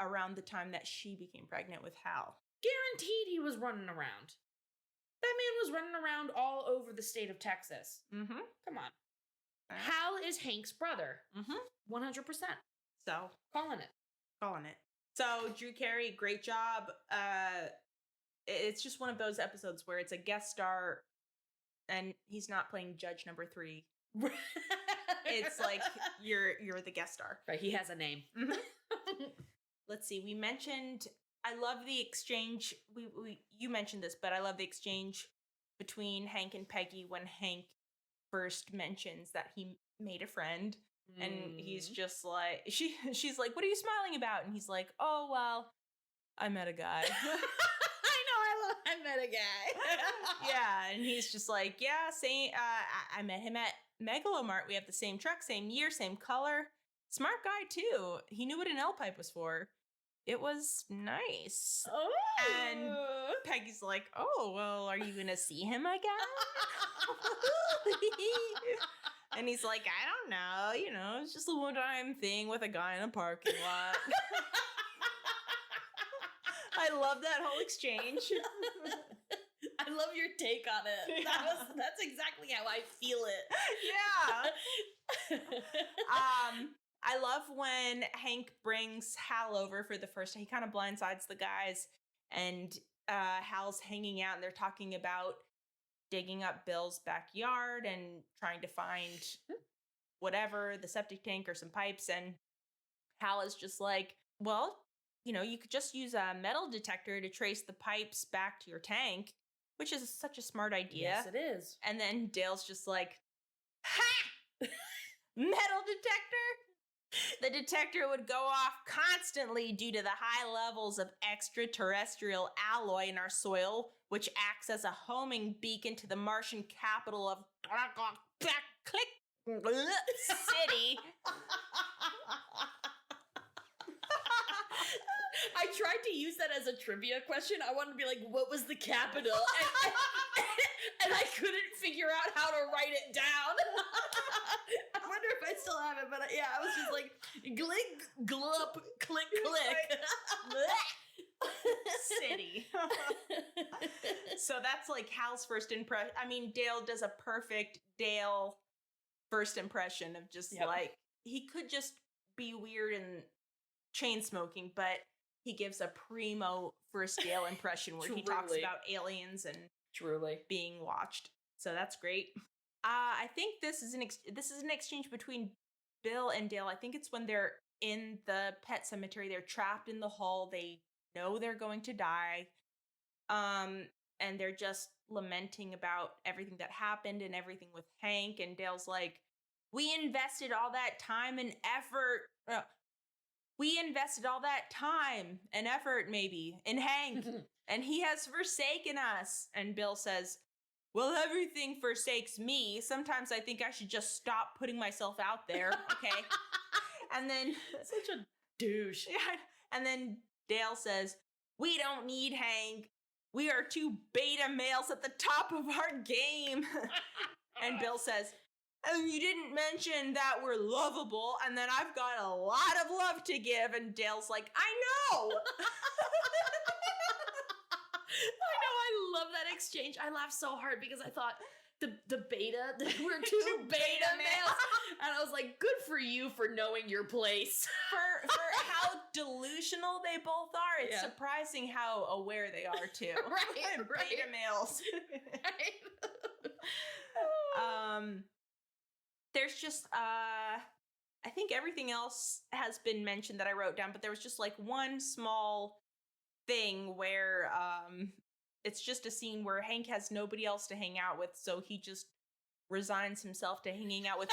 around the time that she became pregnant with Hal. Guaranteed he was running around. That man was running around all over the state of Texas. Come on. Hal is Hank's brother. 100%. So calling it. So Drew Carey, great job. It's just one of those episodes where it's a guest star and he's not playing judge number 3. It's like you're the guest star. Right, he has a name. Let's see. We mentioned, I love the exchange. You mentioned this, but I love the exchange between Hank and Peggy when Hank first mentions that he made a friend. And he's just like, she's like, what are you smiling about? And he's like, oh, well, I met a guy. I met a guy. Yeah, and he's just like, yeah, same. I met him at Megalomart. We have the same truck, same year, same color. Smart guy too. He knew what an L pipe was for. It was nice. Oh. And Peggy's like, oh, well, are you gonna see him again? And he's like, I don't know. It's just a one-time thing with a guy in a parking lot. I love that whole exchange. I love your take on it. Yeah. That's exactly how I feel it. Yeah. I love when Hank brings Hal over for the first time. He kind of blindsides the guys, and Hal's hanging out, and they're talking about digging up Bill's backyard and trying to find whatever, the septic tank or some pipes. And Hal is just like, well, you could just use a metal detector to trace the pipes back to your tank, which is such a smart idea. Yes, it is. And then Dale's just like, ha! Metal detector? The detector would go off constantly due to the high levels of extraterrestrial alloy in our soil, which acts as a homing beacon to the Martian capital of City. I tried to use that as a trivia question. I wanted to be like, what was the capital? And I couldn't figure out how to write it down. I wonder if I still have it, but yeah, I was just like, glick, glup, click, click. City. So that's like Hal's first impression. I mean, Dale does a perfect Dale first impression of just like, he could just be weird and chain smoking, but he gives a primo first Dale impression where he talks about aliens and being watched. So that's great. I think this is an exchange between Bill and Dale. I think it's when they're in the pet cemetery. They're trapped in the hall. They know they're going to die. And they're just lamenting about everything that happened and everything with Hank. And Dale's like, we invested all that time and effort. We invested all that time and effort, maybe, in Hank, and he has forsaken us. And Bill says, well, everything forsakes me. Sometimes I think I should just stop putting myself out there, okay? And then... Such a douche. Yeah, and then Dale says, we don't need Hank. We are two beta males at the top of our game. And Bill says, and you didn't mention that we're lovable, and then I've got a lot of love to give. And Dale's like, I know. I love that exchange. I laughed so hard because I thought the beta, we're two beta males. And I was like, good for you for knowing your place. For how delusional they both are, it's surprising how aware they are too. Right. Beta males. Right. There's just, I think everything else has been mentioned that I wrote down, but there was just like one small thing where it's just a scene where Hank has nobody else to hang out with, so he just resigns himself to hanging out with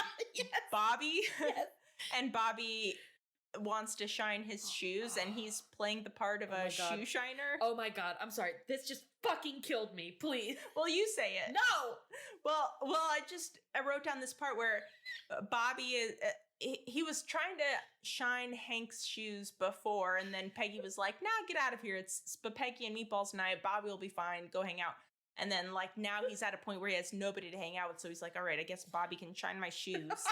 Bobby. Yes. And Bobby wants to shine his shoes, and he's playing the part of a shoe shiner. Oh my God, I'm sorry. This just fucking killed me, please. Well, you say it. No! Well, I wrote down this part where Bobby is, he was trying to shine Hank's shoes before, and then Peggy was like, nah, get out of here. It's Peggy and Meatballs night. Bobby will be fine. Go hang out. And then, like, now he's at a point where he has nobody to hang out with, so he's like, all right, I guess Bobby can shine my shoes.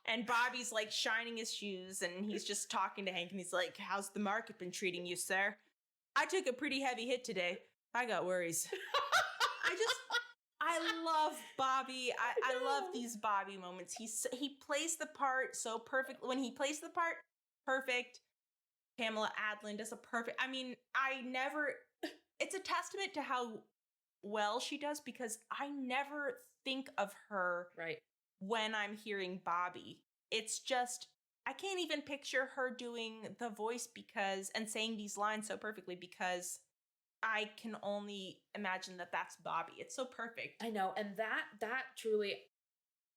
And Bobby's, like, shining his shoes, and he's just talking to Hank, and he's like, how's the market been treating you, sir? I took a pretty heavy hit today. I got worries. I love Bobby. I love these Bobby moments. He plays the part so perfect. When he plays the part, perfect. Pamela Adlon does a perfect. I mean, it's a testament to how well she does, because I never think of her when I'm hearing Bobby. It's just, I can't even picture her doing the voice and saying these lines so perfectly, because I can only imagine that that's Bobby. It's so perfect. I know. And that truly,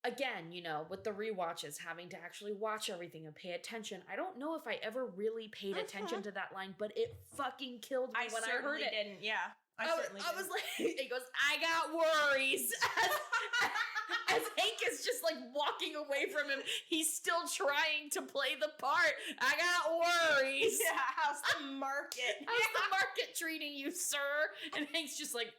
again, you know, with the rewatches, having to actually watch everything and pay attention. I don't know if I ever really paid attention to that line, but it fucking killed me when I heard it. Didn't. Yeah, I certainly I was like, he goes, I got worries. As Hank is just like walking away from him, he's still trying to play the part. I got worries. Yeah, how's the market? How's the market treating you, sir? And Hank's just like,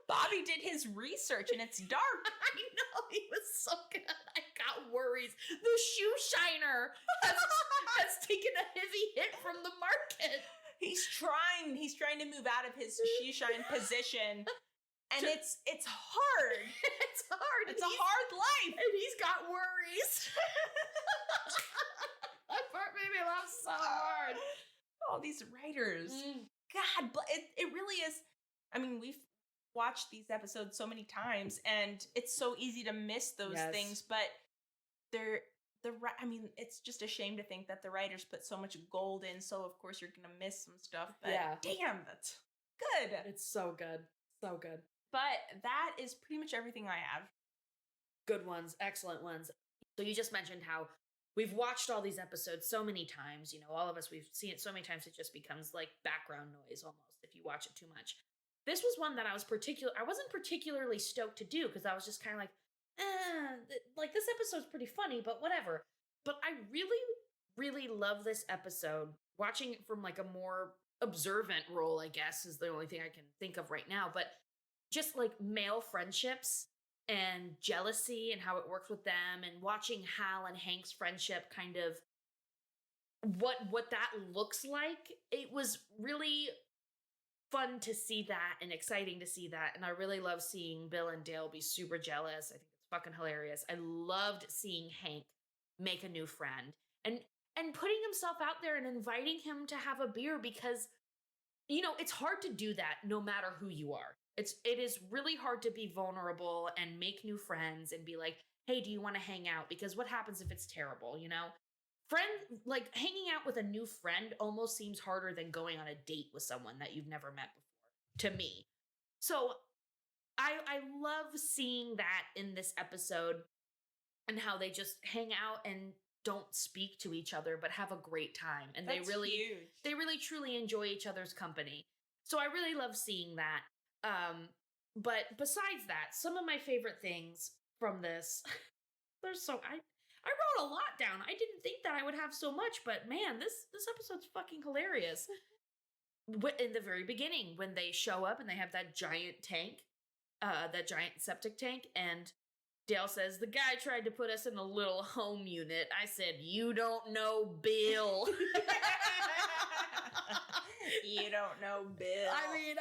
Bobby did his research and it's dark. I know, he was so good. I got worries. The shoe shiner has taken a heavy hit from the market. He's trying to move out of his shoe shine position. And it's hard. It's hard. It's a hard life. And he's got worries. That part made me laugh so hard. All these writers. God, but it really is. I mean, we've watched these episodes so many times, and it's so easy to miss those things. But I mean, it's just a shame to think that the writers put so much gold in. So of course you're gonna miss some stuff. But damn, that's good. It's so good, so good. But that is pretty much everything I have. Good ones, excellent ones. So you just mentioned how we've watched all these episodes so many times. You know, all of us, we've seen it so many times, it just becomes like background noise almost if you watch it too much. This was one that I wasn't particularly stoked to do because I was just kind of like this episode's pretty funny, but whatever. But I really, really love this episode. Watching it from like a more observant role, I guess, is the only thing I can think of right now. But just like male friendships and jealousy and how it works with them, and watching Hal and Hank's friendship, kind of what that looks like. It was really fun to see that and exciting to see that. And I really love seeing Bill and Dale be super jealous. I think it's fucking hilarious. I loved seeing Hank make a new friend and putting himself out there and inviting him to have a beer, because, you know, it's hard to do that no matter who you are. It is really hard to be vulnerable and make new friends and be like, hey, do you want to hang out? Because what happens if it's terrible, you know? Like hanging out with a new friend almost seems harder than going on a date with someone that you've never met before, to me. So I love seeing that in this episode, and how they just hang out and don't speak to each other but have a great time, and That's huge. They really truly enjoy each other's company. So I really love seeing that. But besides that, some of my favorite things from this, I wrote a lot down. I didn't think that I would have so much, but man, this episode's fucking hilarious. In the very beginning, when they show up and they have that giant tank, that giant septic tank, and Dale says, the guy tried to put us in a little home unit. I said, you don't know Bill. You don't know Bill. I mean,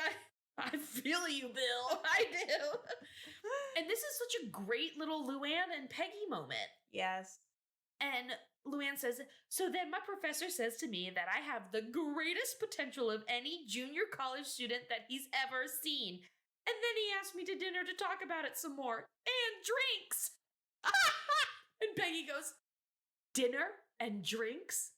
I feel you, Bill. I do. And this is such a great little Luann and Peggy moment. Yes. And Luann says, so then my professor says to me that I have the greatest potential of any junior college student that he's ever seen. And then he asked me to dinner to talk about it some more. And drinks. And Peggy goes, dinner and drinks?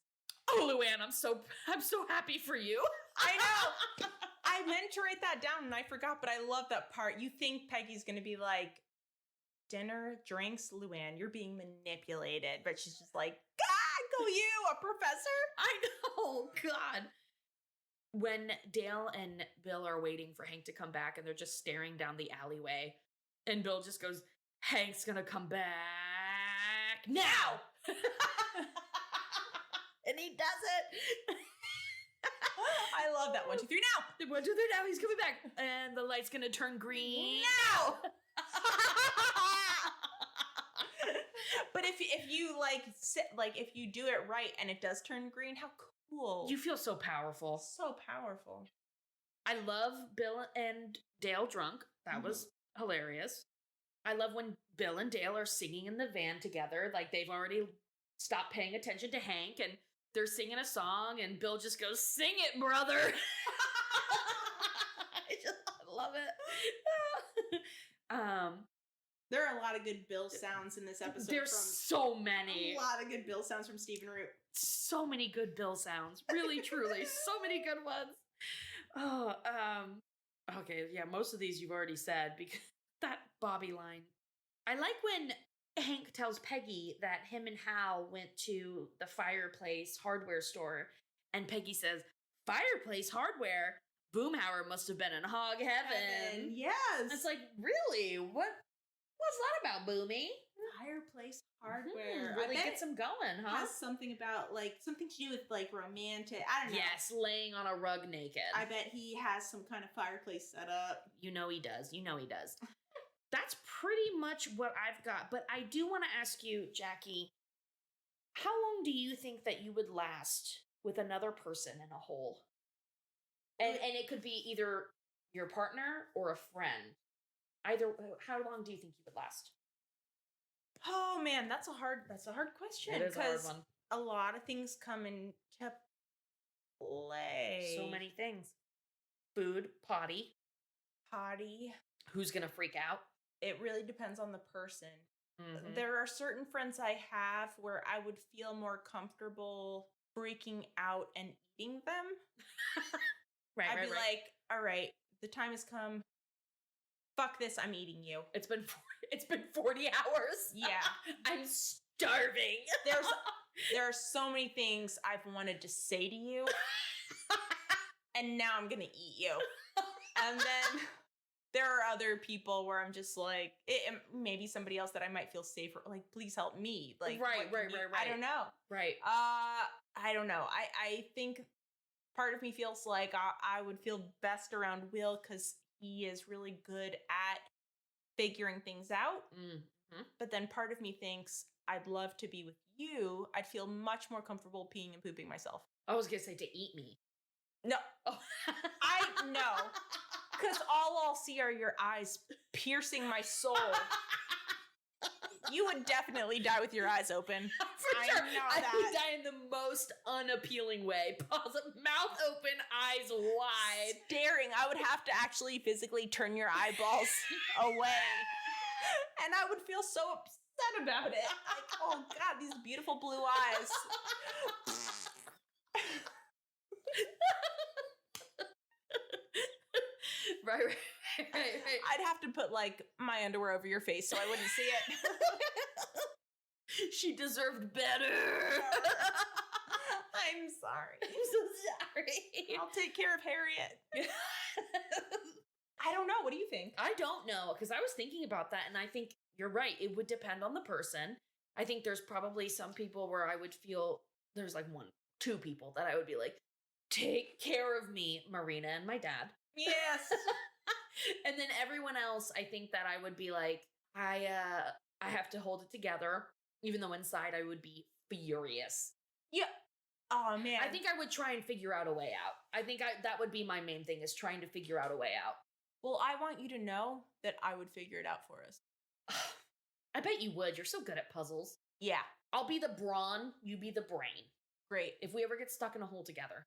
Oh, Luann, I'm so happy for you. I know. I meant to write that down and I forgot, but I love that part. You think Peggy's going to be like, dinner, drinks, Luann, you're being manipulated. But she's just like, God, go you, a professor? I know, God. When Dale and Bill are waiting for Hank to come back and they're just staring down the alleyway, and Bill just goes, Hank's gonna come back now. And he does it. I love that. 1, 2, 3 now. 1, 2, 3 now. He's coming back. And the light's gonna turn green now. But if you if you do it right and it does turn green, how cool. You feel so powerful. So powerful. I love Bill and Dale drunk. That was hilarious. I love when Bill and Dale are singing in the van together. Like they've already stopped paying attention to Hank and they're singing a song and Bill just goes, sing it, brother. I love it. There are a lot of good Bill sounds in this episode. There's so many. A lot of good Bill sounds from Stephen Root. So many good Bill sounds. Really, truly. So many good ones. Oh, okay, yeah, most of these you've already said, because that Bobby line. I like when Hank tells Peggy that him and Hal went to the fireplace hardware store, and Peggy says, "Fireplace hardware? Boomhauer must have been in hog heaven." Yes. It's like, really? What's that about, Boomy? Fireplace hardware. Really I bet gets him going, it huh? has something about, like, something to do with, like, romantic. I don't know. Yes, laying on a rug naked. I bet he has some kind of fireplace set up. You know he does. That's pretty much what I've got. But I do want to ask you, Jackie, how long do you think that you would last with another person in a hole? And it could be either your partner or a friend. How long do you think you would last? Oh man, that's a hard question. It is a hard one. A lot of things come into play. So many things. Food, potty. Who's gonna freak out? It really depends on the person. Mhm. There are certain friends I have where I would feel more comfortable freaking out and eating them. I'd be like, all right, the time has come. Fuck this, I'm eating you. It's been 40 hours. Yeah. I'm starving. There are so many things I've wanted to say to you. And now I'm gonna eat you. And then there are other people where I'm just like, maybe somebody else that I might feel safer. Like, please help me. Like, right. I don't know. Right. I don't know. I think part of me feels like I would feel best around Will because he is really good at figuring things out. Mm-hmm. But then part of me thinks I'd love to be with you. I'd feel much more comfortable peeing and pooping myself. I was gonna say to eat me. No. Oh. I know. Because all I'll see are your eyes piercing my soul. You would definitely die with your eyes open. For sure. I would die in the most unappealing way. Mouth open, eyes wide. Staring. I would have to actually physically turn your eyeballs away. And I would feel so upset about it. Like, oh God, these beautiful blue eyes. Right. I'd have to put like my underwear over your face so I wouldn't see it. She deserved better. I'm sorry. I'm so sorry. I'll take care of Harriet. I don't know. What do you think? I don't know, because I was thinking about that, and I think you're right. It would depend on the person. I think there's probably some people where I would feel there's like 2 people that I would be like, take care of me, Marina and my dad. Yes. And then everyone else, I think that I would be like, I have to hold it together, even though inside I would be furious. Yeah. Oh man. I think I would try and figure out a way out. I think that would be my main thing, is trying to figure out a way out. Well, I want you to know that I would figure it out for us. I bet you would. You're so good at puzzles. Yeah. I'll be the brawn, you be the brain. Great. If we ever get stuck in a hole together.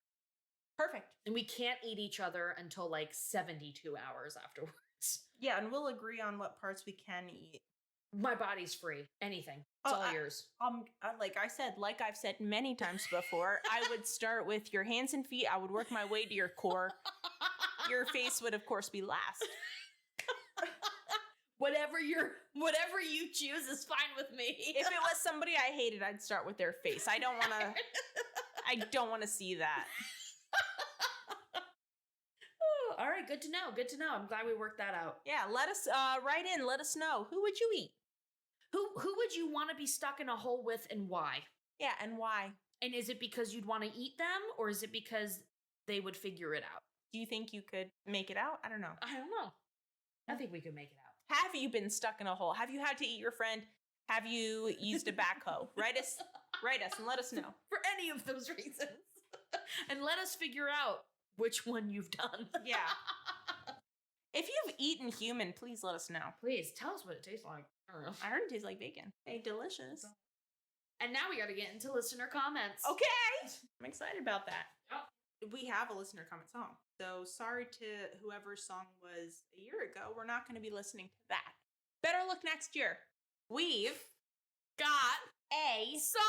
Perfect. And we can't eat each other until like 72 hours afterwards. Yeah, and we'll agree on what parts we can eat. My body's free. Anything. It's all yours. Like I've said many times before, I would start with your hands and feet. I would work my way to your core. Your face would, of course, be last. Whatever you choose is fine with me. If it was somebody I hated, I'd start with their face. I don't want to see that. All right, good to know. I'm glad we worked that out. Yeah, let us write in. Let us know. Who would you eat? Who would you want to be stuck in a hole with, and why? Yeah, and why? And is it because you'd want to eat them, or is it because they would figure it out? Do you think you could make it out? I don't know. I think we could make it out. Have you been stuck in a hole? Have you had to eat your friend? Have you used a back hoe? Write us and let us know. For any of those reasons. And let us figure out which one you've done. Yeah. If you've eaten human, please let us know. Please, tell us what it tastes like. I heard it tastes like bacon. Hey, delicious. And now we got to get into listener comments. Okay. I'm excited about that. Yep. We have a listener comment song. So sorry to whoever's song was a year ago. We're not going to be listening to that. Better look next year. We've got a song!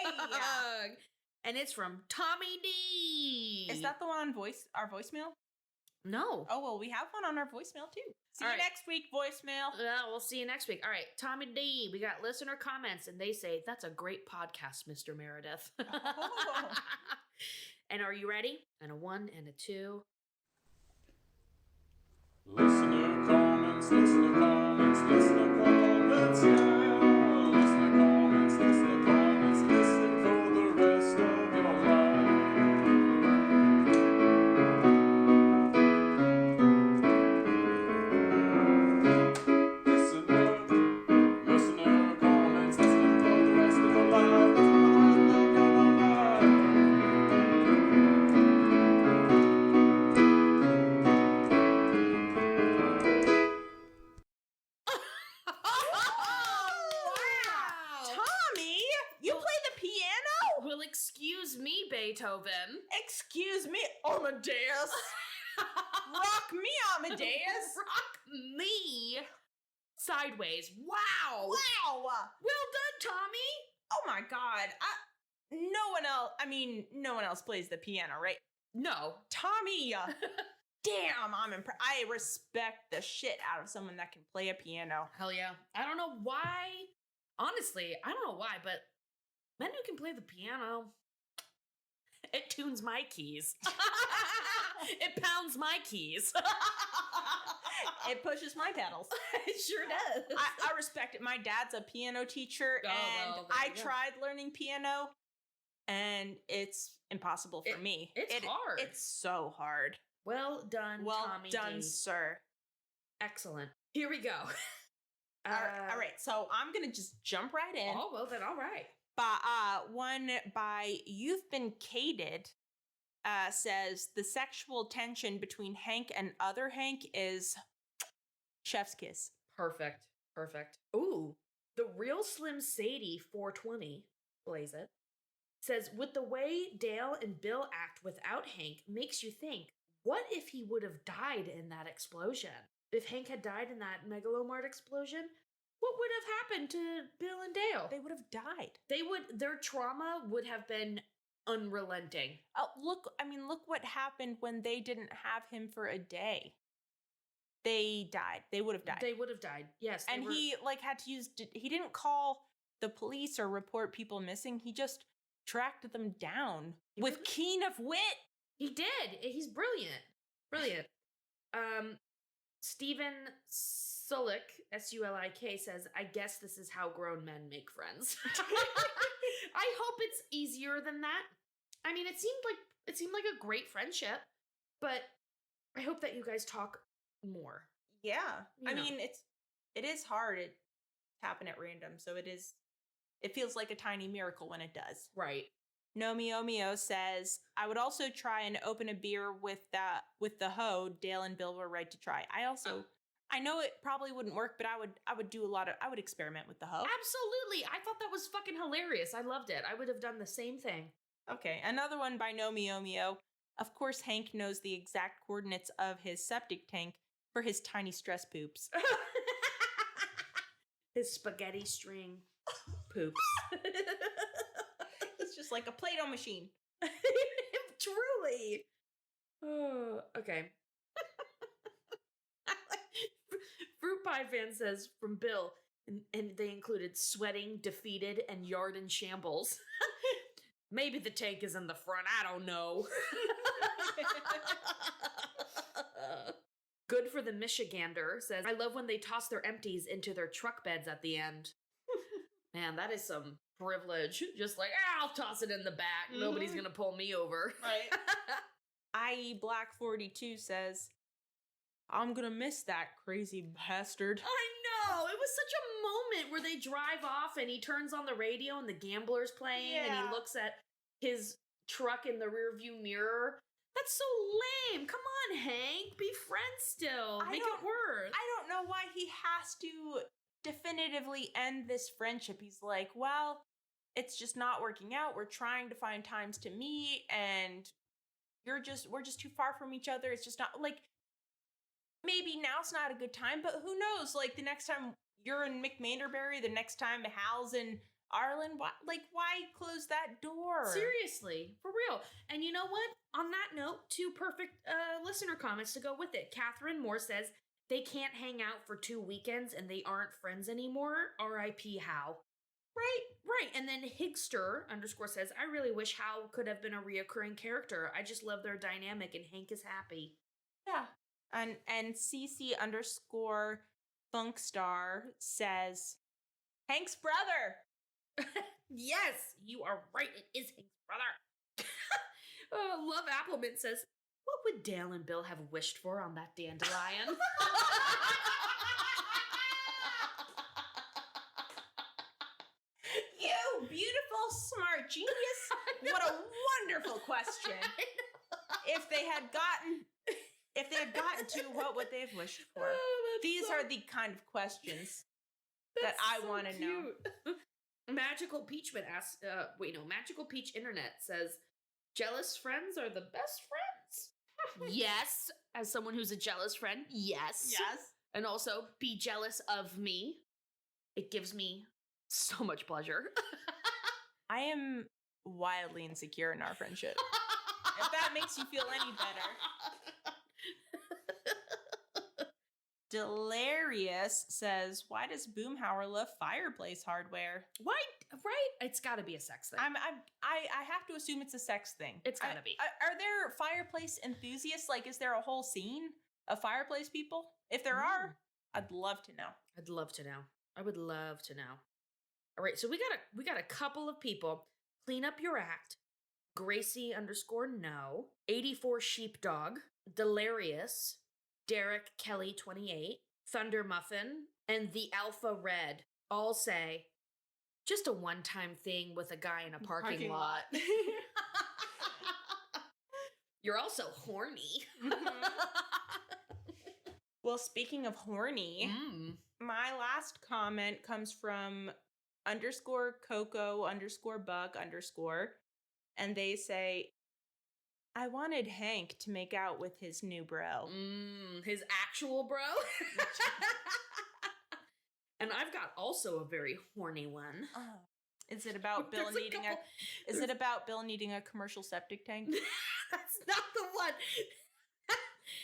Yay! And it's from Tommy D. Is that the one on our voicemail? No. Oh, well, we have one on our voicemail too. See you next week, voicemail. We'll see you next week. All right, Tommy D, we got listener comments, and they say, that's a great podcast, Mr. Meredith. Oh. And are you ready? And a 1 and a 2. Listener comments, listener comments, listener comments, yeah. Listener comments, listen for the rest of your life. Listener comments, listen for the rest of your life. Tommy, you play the piano? Well, excuse me, Beethoven. Excuse me, Amadeus. Rock me, Amadeus. Rock me sideways. Wow. Wow. Well done, Tommy. Oh my God. No one else plays the piano, right? No. Tommy. Damn, I'm impressed. I respect the shit out of someone that can play a piano. Hell yeah. I don't know why. Honestly, I don't know why, but men who can play the piano, it tunes my keys. It pounds my keys. It pushes my pedals. It sure does. I respect it. My dad's a piano teacher, Oh, and well, there I you go. tried learning piano, and it's impossible for me. It's hard. It's so hard. Well done, Well Tommy done, D. sir. Excellent. Here we go. All right, so I'm gonna just jump right in. Oh, well then, all right. One by You've Been Cated says the sexual tension between Hank and other Hank is chef's kiss. Perfect. Ooh, the real Slim Sadie 420, blaze it, says, with the way Dale and Bill act without Hank makes you think, what if he would have died in that explosion? If Hank had died in that Megalomart explosion, what would have happened to Bill and Dale? They would have died. Their trauma would have been unrelenting. Look what happened when they didn't have him for a day. They died. They would have died. They would have died. Yes. And he had to he didn't call the police or report people missing. He just tracked them down with keen of wit. He did. He's brilliant. Brilliant. Stephen Sulik, Sulik, says, I guess this is how grown men make friends. I hope it's easier than that. I mean, it seemed like a great friendship, but I hope that you guys talk more. Yeah. You know. It is hard. It happen at random, so it feels like a tiny miracle when it does. Right. Nomio says, I would also try and open a beer with the hoe. Dale and Bill were right to try. I know it probably wouldn't work, but I would experiment with the hoe. Absolutely. I thought that was fucking hilarious. I loved it. I would have done the same thing. Okay, another one by Nomio. Of course, Hank knows the exact coordinates of his septic tank for his tiny stress poops. His spaghetti string poops. It's just like a Play-Doh machine. Truly. Oh, okay. Fruit Pie Fan says from Bill, and they included sweating, defeated, and yard in shambles. Maybe the tank is in the front. I don't know. Good for the Michigander says, I love when they toss their empties into their truck beds at the end. Man, that is some privilege. Just like, I'll toss it in the back. Nobody's gonna pull me over. Right. I.E. Black 42 says, I'm gonna miss that crazy bastard. I know! It was such a moment where they drive off and he turns on the radio and the gambler's playing and he looks at his truck in the rearview mirror. That's so lame. Come on, Hank. Be friends still. Make it work. I don't know why he has to definitively end this friendship. He's like, well, it's just not working out. We're trying to find times to meet and we're just too far from each other. It's just not like, maybe now's not a good time, but who knows? Like the next time you're in McManderbury, the next time Hal's in Arlen, why close that door? Seriously, for real. And you know what? On that note, 2 perfect listener comments to go with it. Catherine Moore says, they can't hang out for 2 weekends and they aren't friends anymore. R.I.P. How. Right. And then Higster _ says, I really wish Hal could have been a reoccurring character. I just love their dynamic and Hank is happy. Yeah. And CC _ Funkstar says, Hank's brother. Yes, you are right. It is Hank's brother. Love Appleman says, what would Dale and Bill have wished for on that dandelion? You beautiful, smart genius. What a wonderful question. If they had gotten to, what would they have wished for? These are the kind of questions that I want to know. Magical Peachman asks, Magical Peach Internet says, jealous friends are the best friends. Yes, as someone who's a jealous friend, yes. And also, be jealous of me. It gives me so much pleasure. I am wildly insecure in our friendship. If that makes you feel any better. Delirious says, why does Boomhauer love fireplace hardware? Why? Right? It's got to be a sex thing. I have to assume it's a sex thing. It's got to be. Are there fireplace enthusiasts? Like, is there a whole scene of fireplace people? If there are, I'd love to know. I'd love to know. I would love to know. All right, so we got a couple of people. Clean up your act. Gracie _ no. 84 Sheepdog. Delirious. Derek Kelly 28. Thunder Muffin. And the Alpha Red all say, just a one-time thing with a guy in a parking lot. You're also horny. Well, speaking of horny, my last comment comes from _Coco _Buck _ and they say, I wanted Hank to make out with his new bro. His actual bro? And I've got also a very horny one. Is it about Bill needing Bill needing a commercial septic tank? That's not the one.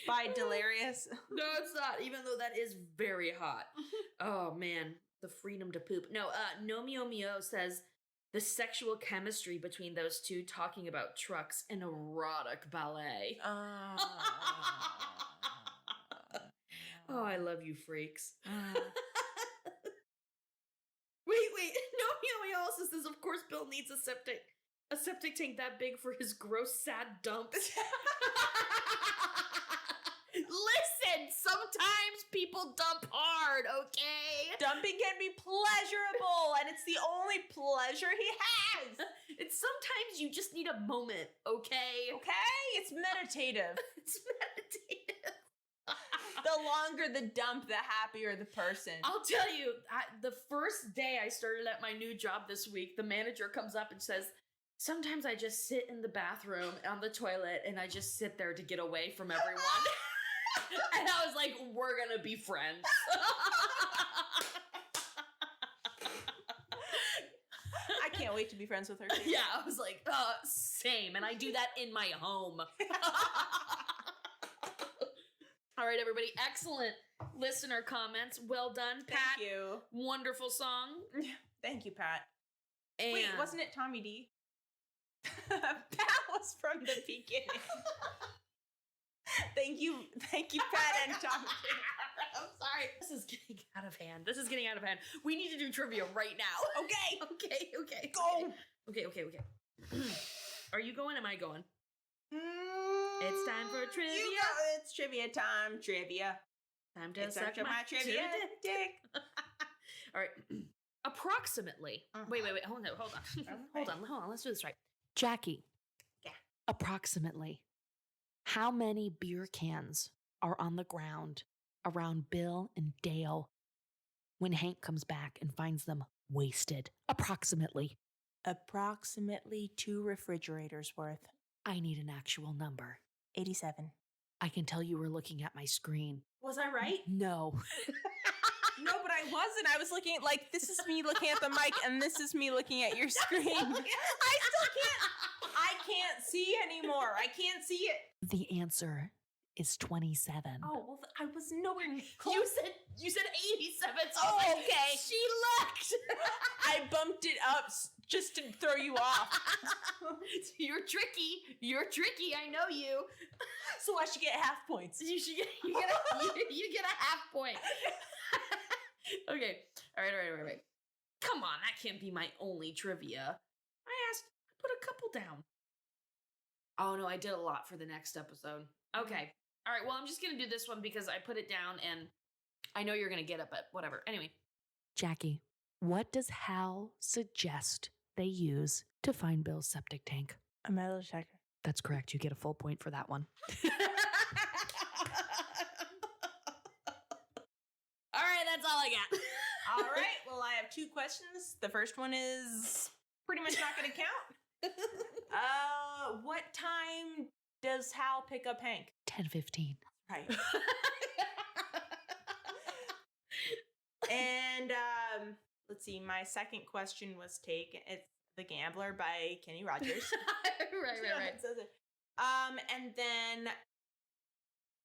By Delirious. No, it's not, even though that is very hot. Oh man, the freedom to poop. No, Nomio Mio says the sexual chemistry between those two talking about trucks and erotic ballet. Oh, I love you freaks. Wait. Nomio Mio also says, of course Bill needs a septic tank that big for his gross sad dumps. Listen, sometimes people dump hard, okay? Dumping can be pleasurable, and it's the only pleasure he has. And sometimes you just need a moment, okay? Okay? It's meditative. It's meditative. The longer the dump, the happier the person. I'll tell you, the first day I started at my new job this week, the manager comes up and says, sometimes I just sit in the bathroom on the toilet and I just sit there to get away from everyone. And I was like, we're gonna be friends. I can't wait to be friends with her too. Yeah, I was like, same. And I do that in my home. All right, everybody. Excellent listener comments. Well done, Pat. Thank you. Wonderful song. Thank you, Pat. And wait, wasn't it Tommy D? Pat was from the beginning. Thank you, Pat and Tommy D. I'm sorry. This is getting out of hand. We need to do trivia right now. Okay. Go. Okay. Are you going? Am I going? It's time for trivia. It's trivia time. Time to suck my trivia dick. All right. Approximately. Wait. Hold on. Let's do this right. Jackie. Yeah. Approximately. How many beer cans are on the ground around Bill and Dale when Hank comes back and finds them wasted? Approximately 2 refrigerators worth. I need an actual number. 87. I can tell you were looking at my screen. Was I right? No. No, but I wasn't. I was looking at, this is me looking at the mic, and this is me looking at your screen. I can't see anymore. I can't see it. The answer is 27. Oh, well, I was nowhere near You you said 87. So Oh, I was like, okay. She looked. I bumped it up just to throw you off. You're tricky. You're tricky. I know you. So I should get half points. You get a half point. Okay. All right. Come on, that can't be my only trivia. I put a couple down. Oh no, I did a lot for the next episode. Okay. All right, well, I'm just gonna do this one because I put it down and I know you're gonna get it, but whatever. Anyway. Jackie, what does Hal suggest they use to find Bill's septic tank? A metal detector. That's correct. You get a full point for that one. All right, that's all I got. All right. Well, I have 2 questions. The first one is pretty much not going to count. What time does Hal pick up Hank? 10:15. Right. And let's see. My second question was taken. It's The Gambler by Kenny Rogers. Right. It says it. And then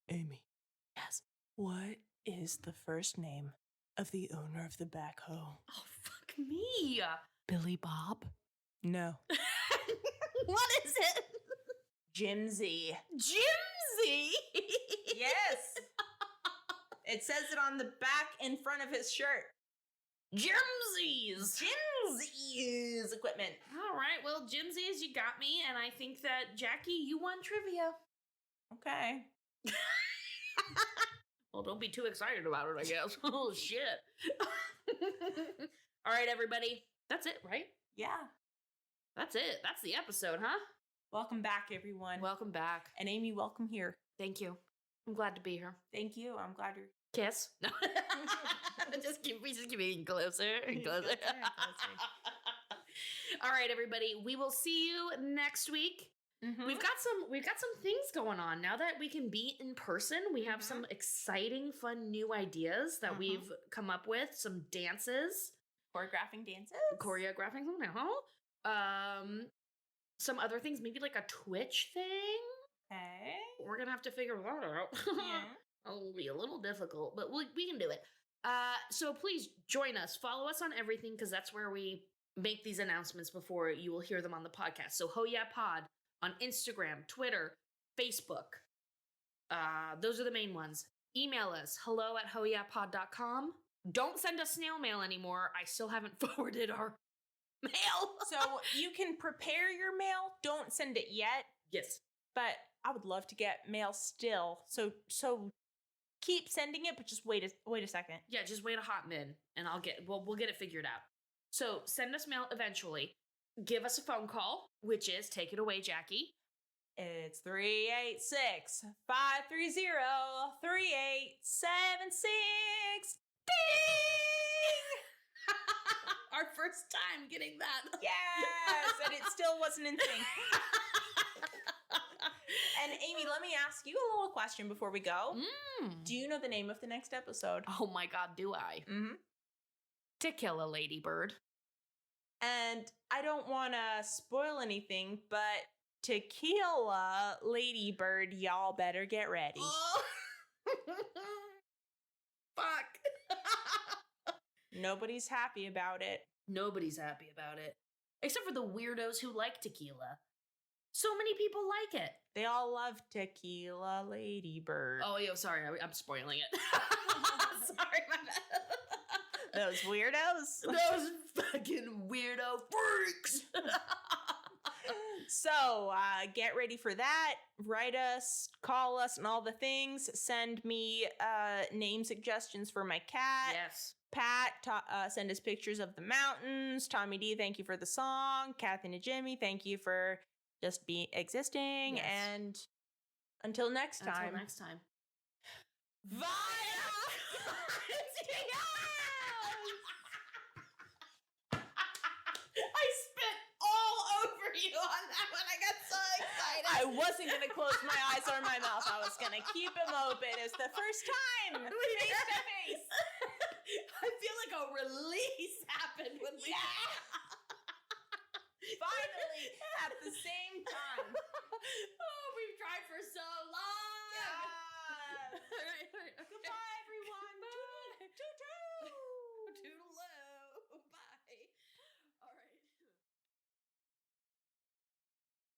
Amy. Yes. What is the first name of the owner of the Back Hoe? Oh, fuck me. Billy Bob. No. What is it? Jimsy. Jimsy? Yes. It says it on the back in front of his shirt. Jimsies. Jimsy's equipment. All right, well, Jimsies, you got me, and I think that, Jackie, you won trivia. Okay. Well, don't be too excited about it, I guess. Oh, shit. All right, everybody. That's it, right? Yeah. That's it. That's the episode, huh? Welcome back, everyone. Welcome back. And Amy, welcome here. Thank you. I'm glad to be here. Thank you. I'm glad you're Kiss. No. We just keep getting closer and closer. All right, everybody. We will see you next week. Mm-hmm. We've got some things going on now that we can be in person. We have some exciting, fun new ideas that we've come up with. Some dances, choreographing dances, choreographing them now. Some other things, maybe like a Twitch thing. Okay. We're gonna have to figure that out. Yeah. It'll be a little difficult, but we can do it. So please join us. Follow us on everything because that's where we make these announcements before you will hear them on the podcast. So Ho Yeah Pod on Instagram, Twitter, Facebook. Those are the main ones. Email us, hello@hoyeahpod.com. Don't send us snail mail anymore. I still haven't forwarded our mail. So you can prepare your mail. Don't send it yet. Yes. But I would love to get mail still. So keep sending it, but just wait a second. Yeah, just wait a hot minute and we'll get it figured out. So send us mail eventually. Give us a phone call, which is, take it away, Jackie. It's 386-530-3876. Ding! Our first time getting that. Yes, and it still wasn't in sync. And Amy, let me ask you a little question before we go. Do you know the name of the next episode? Oh my God, do I? Mm-hmm. To Kill a Ladybird. And I don't want to spoil anything, but Tequila Ladybird, y'all better get ready. Oh. Fuck. Nobody's happy about it. Nobody's happy about it. Except for the weirdos who like tequila. So many people like it. They all love Tequila Ladybird. Oh, yo, sorry, I'm spoiling it. Sorry, my bad. Those weirdos. Those fucking weirdo freaks. So, get ready for that. Write us, call us, and all the things. Send me name suggestions for my cat. Yes. Pat, send us pictures of the mountains. Tommy D, thank you for the song. Kathy and Jimmy, thank you for just existing. Yes. And until next time. Until next time. Via! I spit all over you on that one. I got so excited. I wasn't going to close my eyes or my mouth. I was going to keep them open. It's the first time. Face to face. I feel like a release happened when we... Yeah.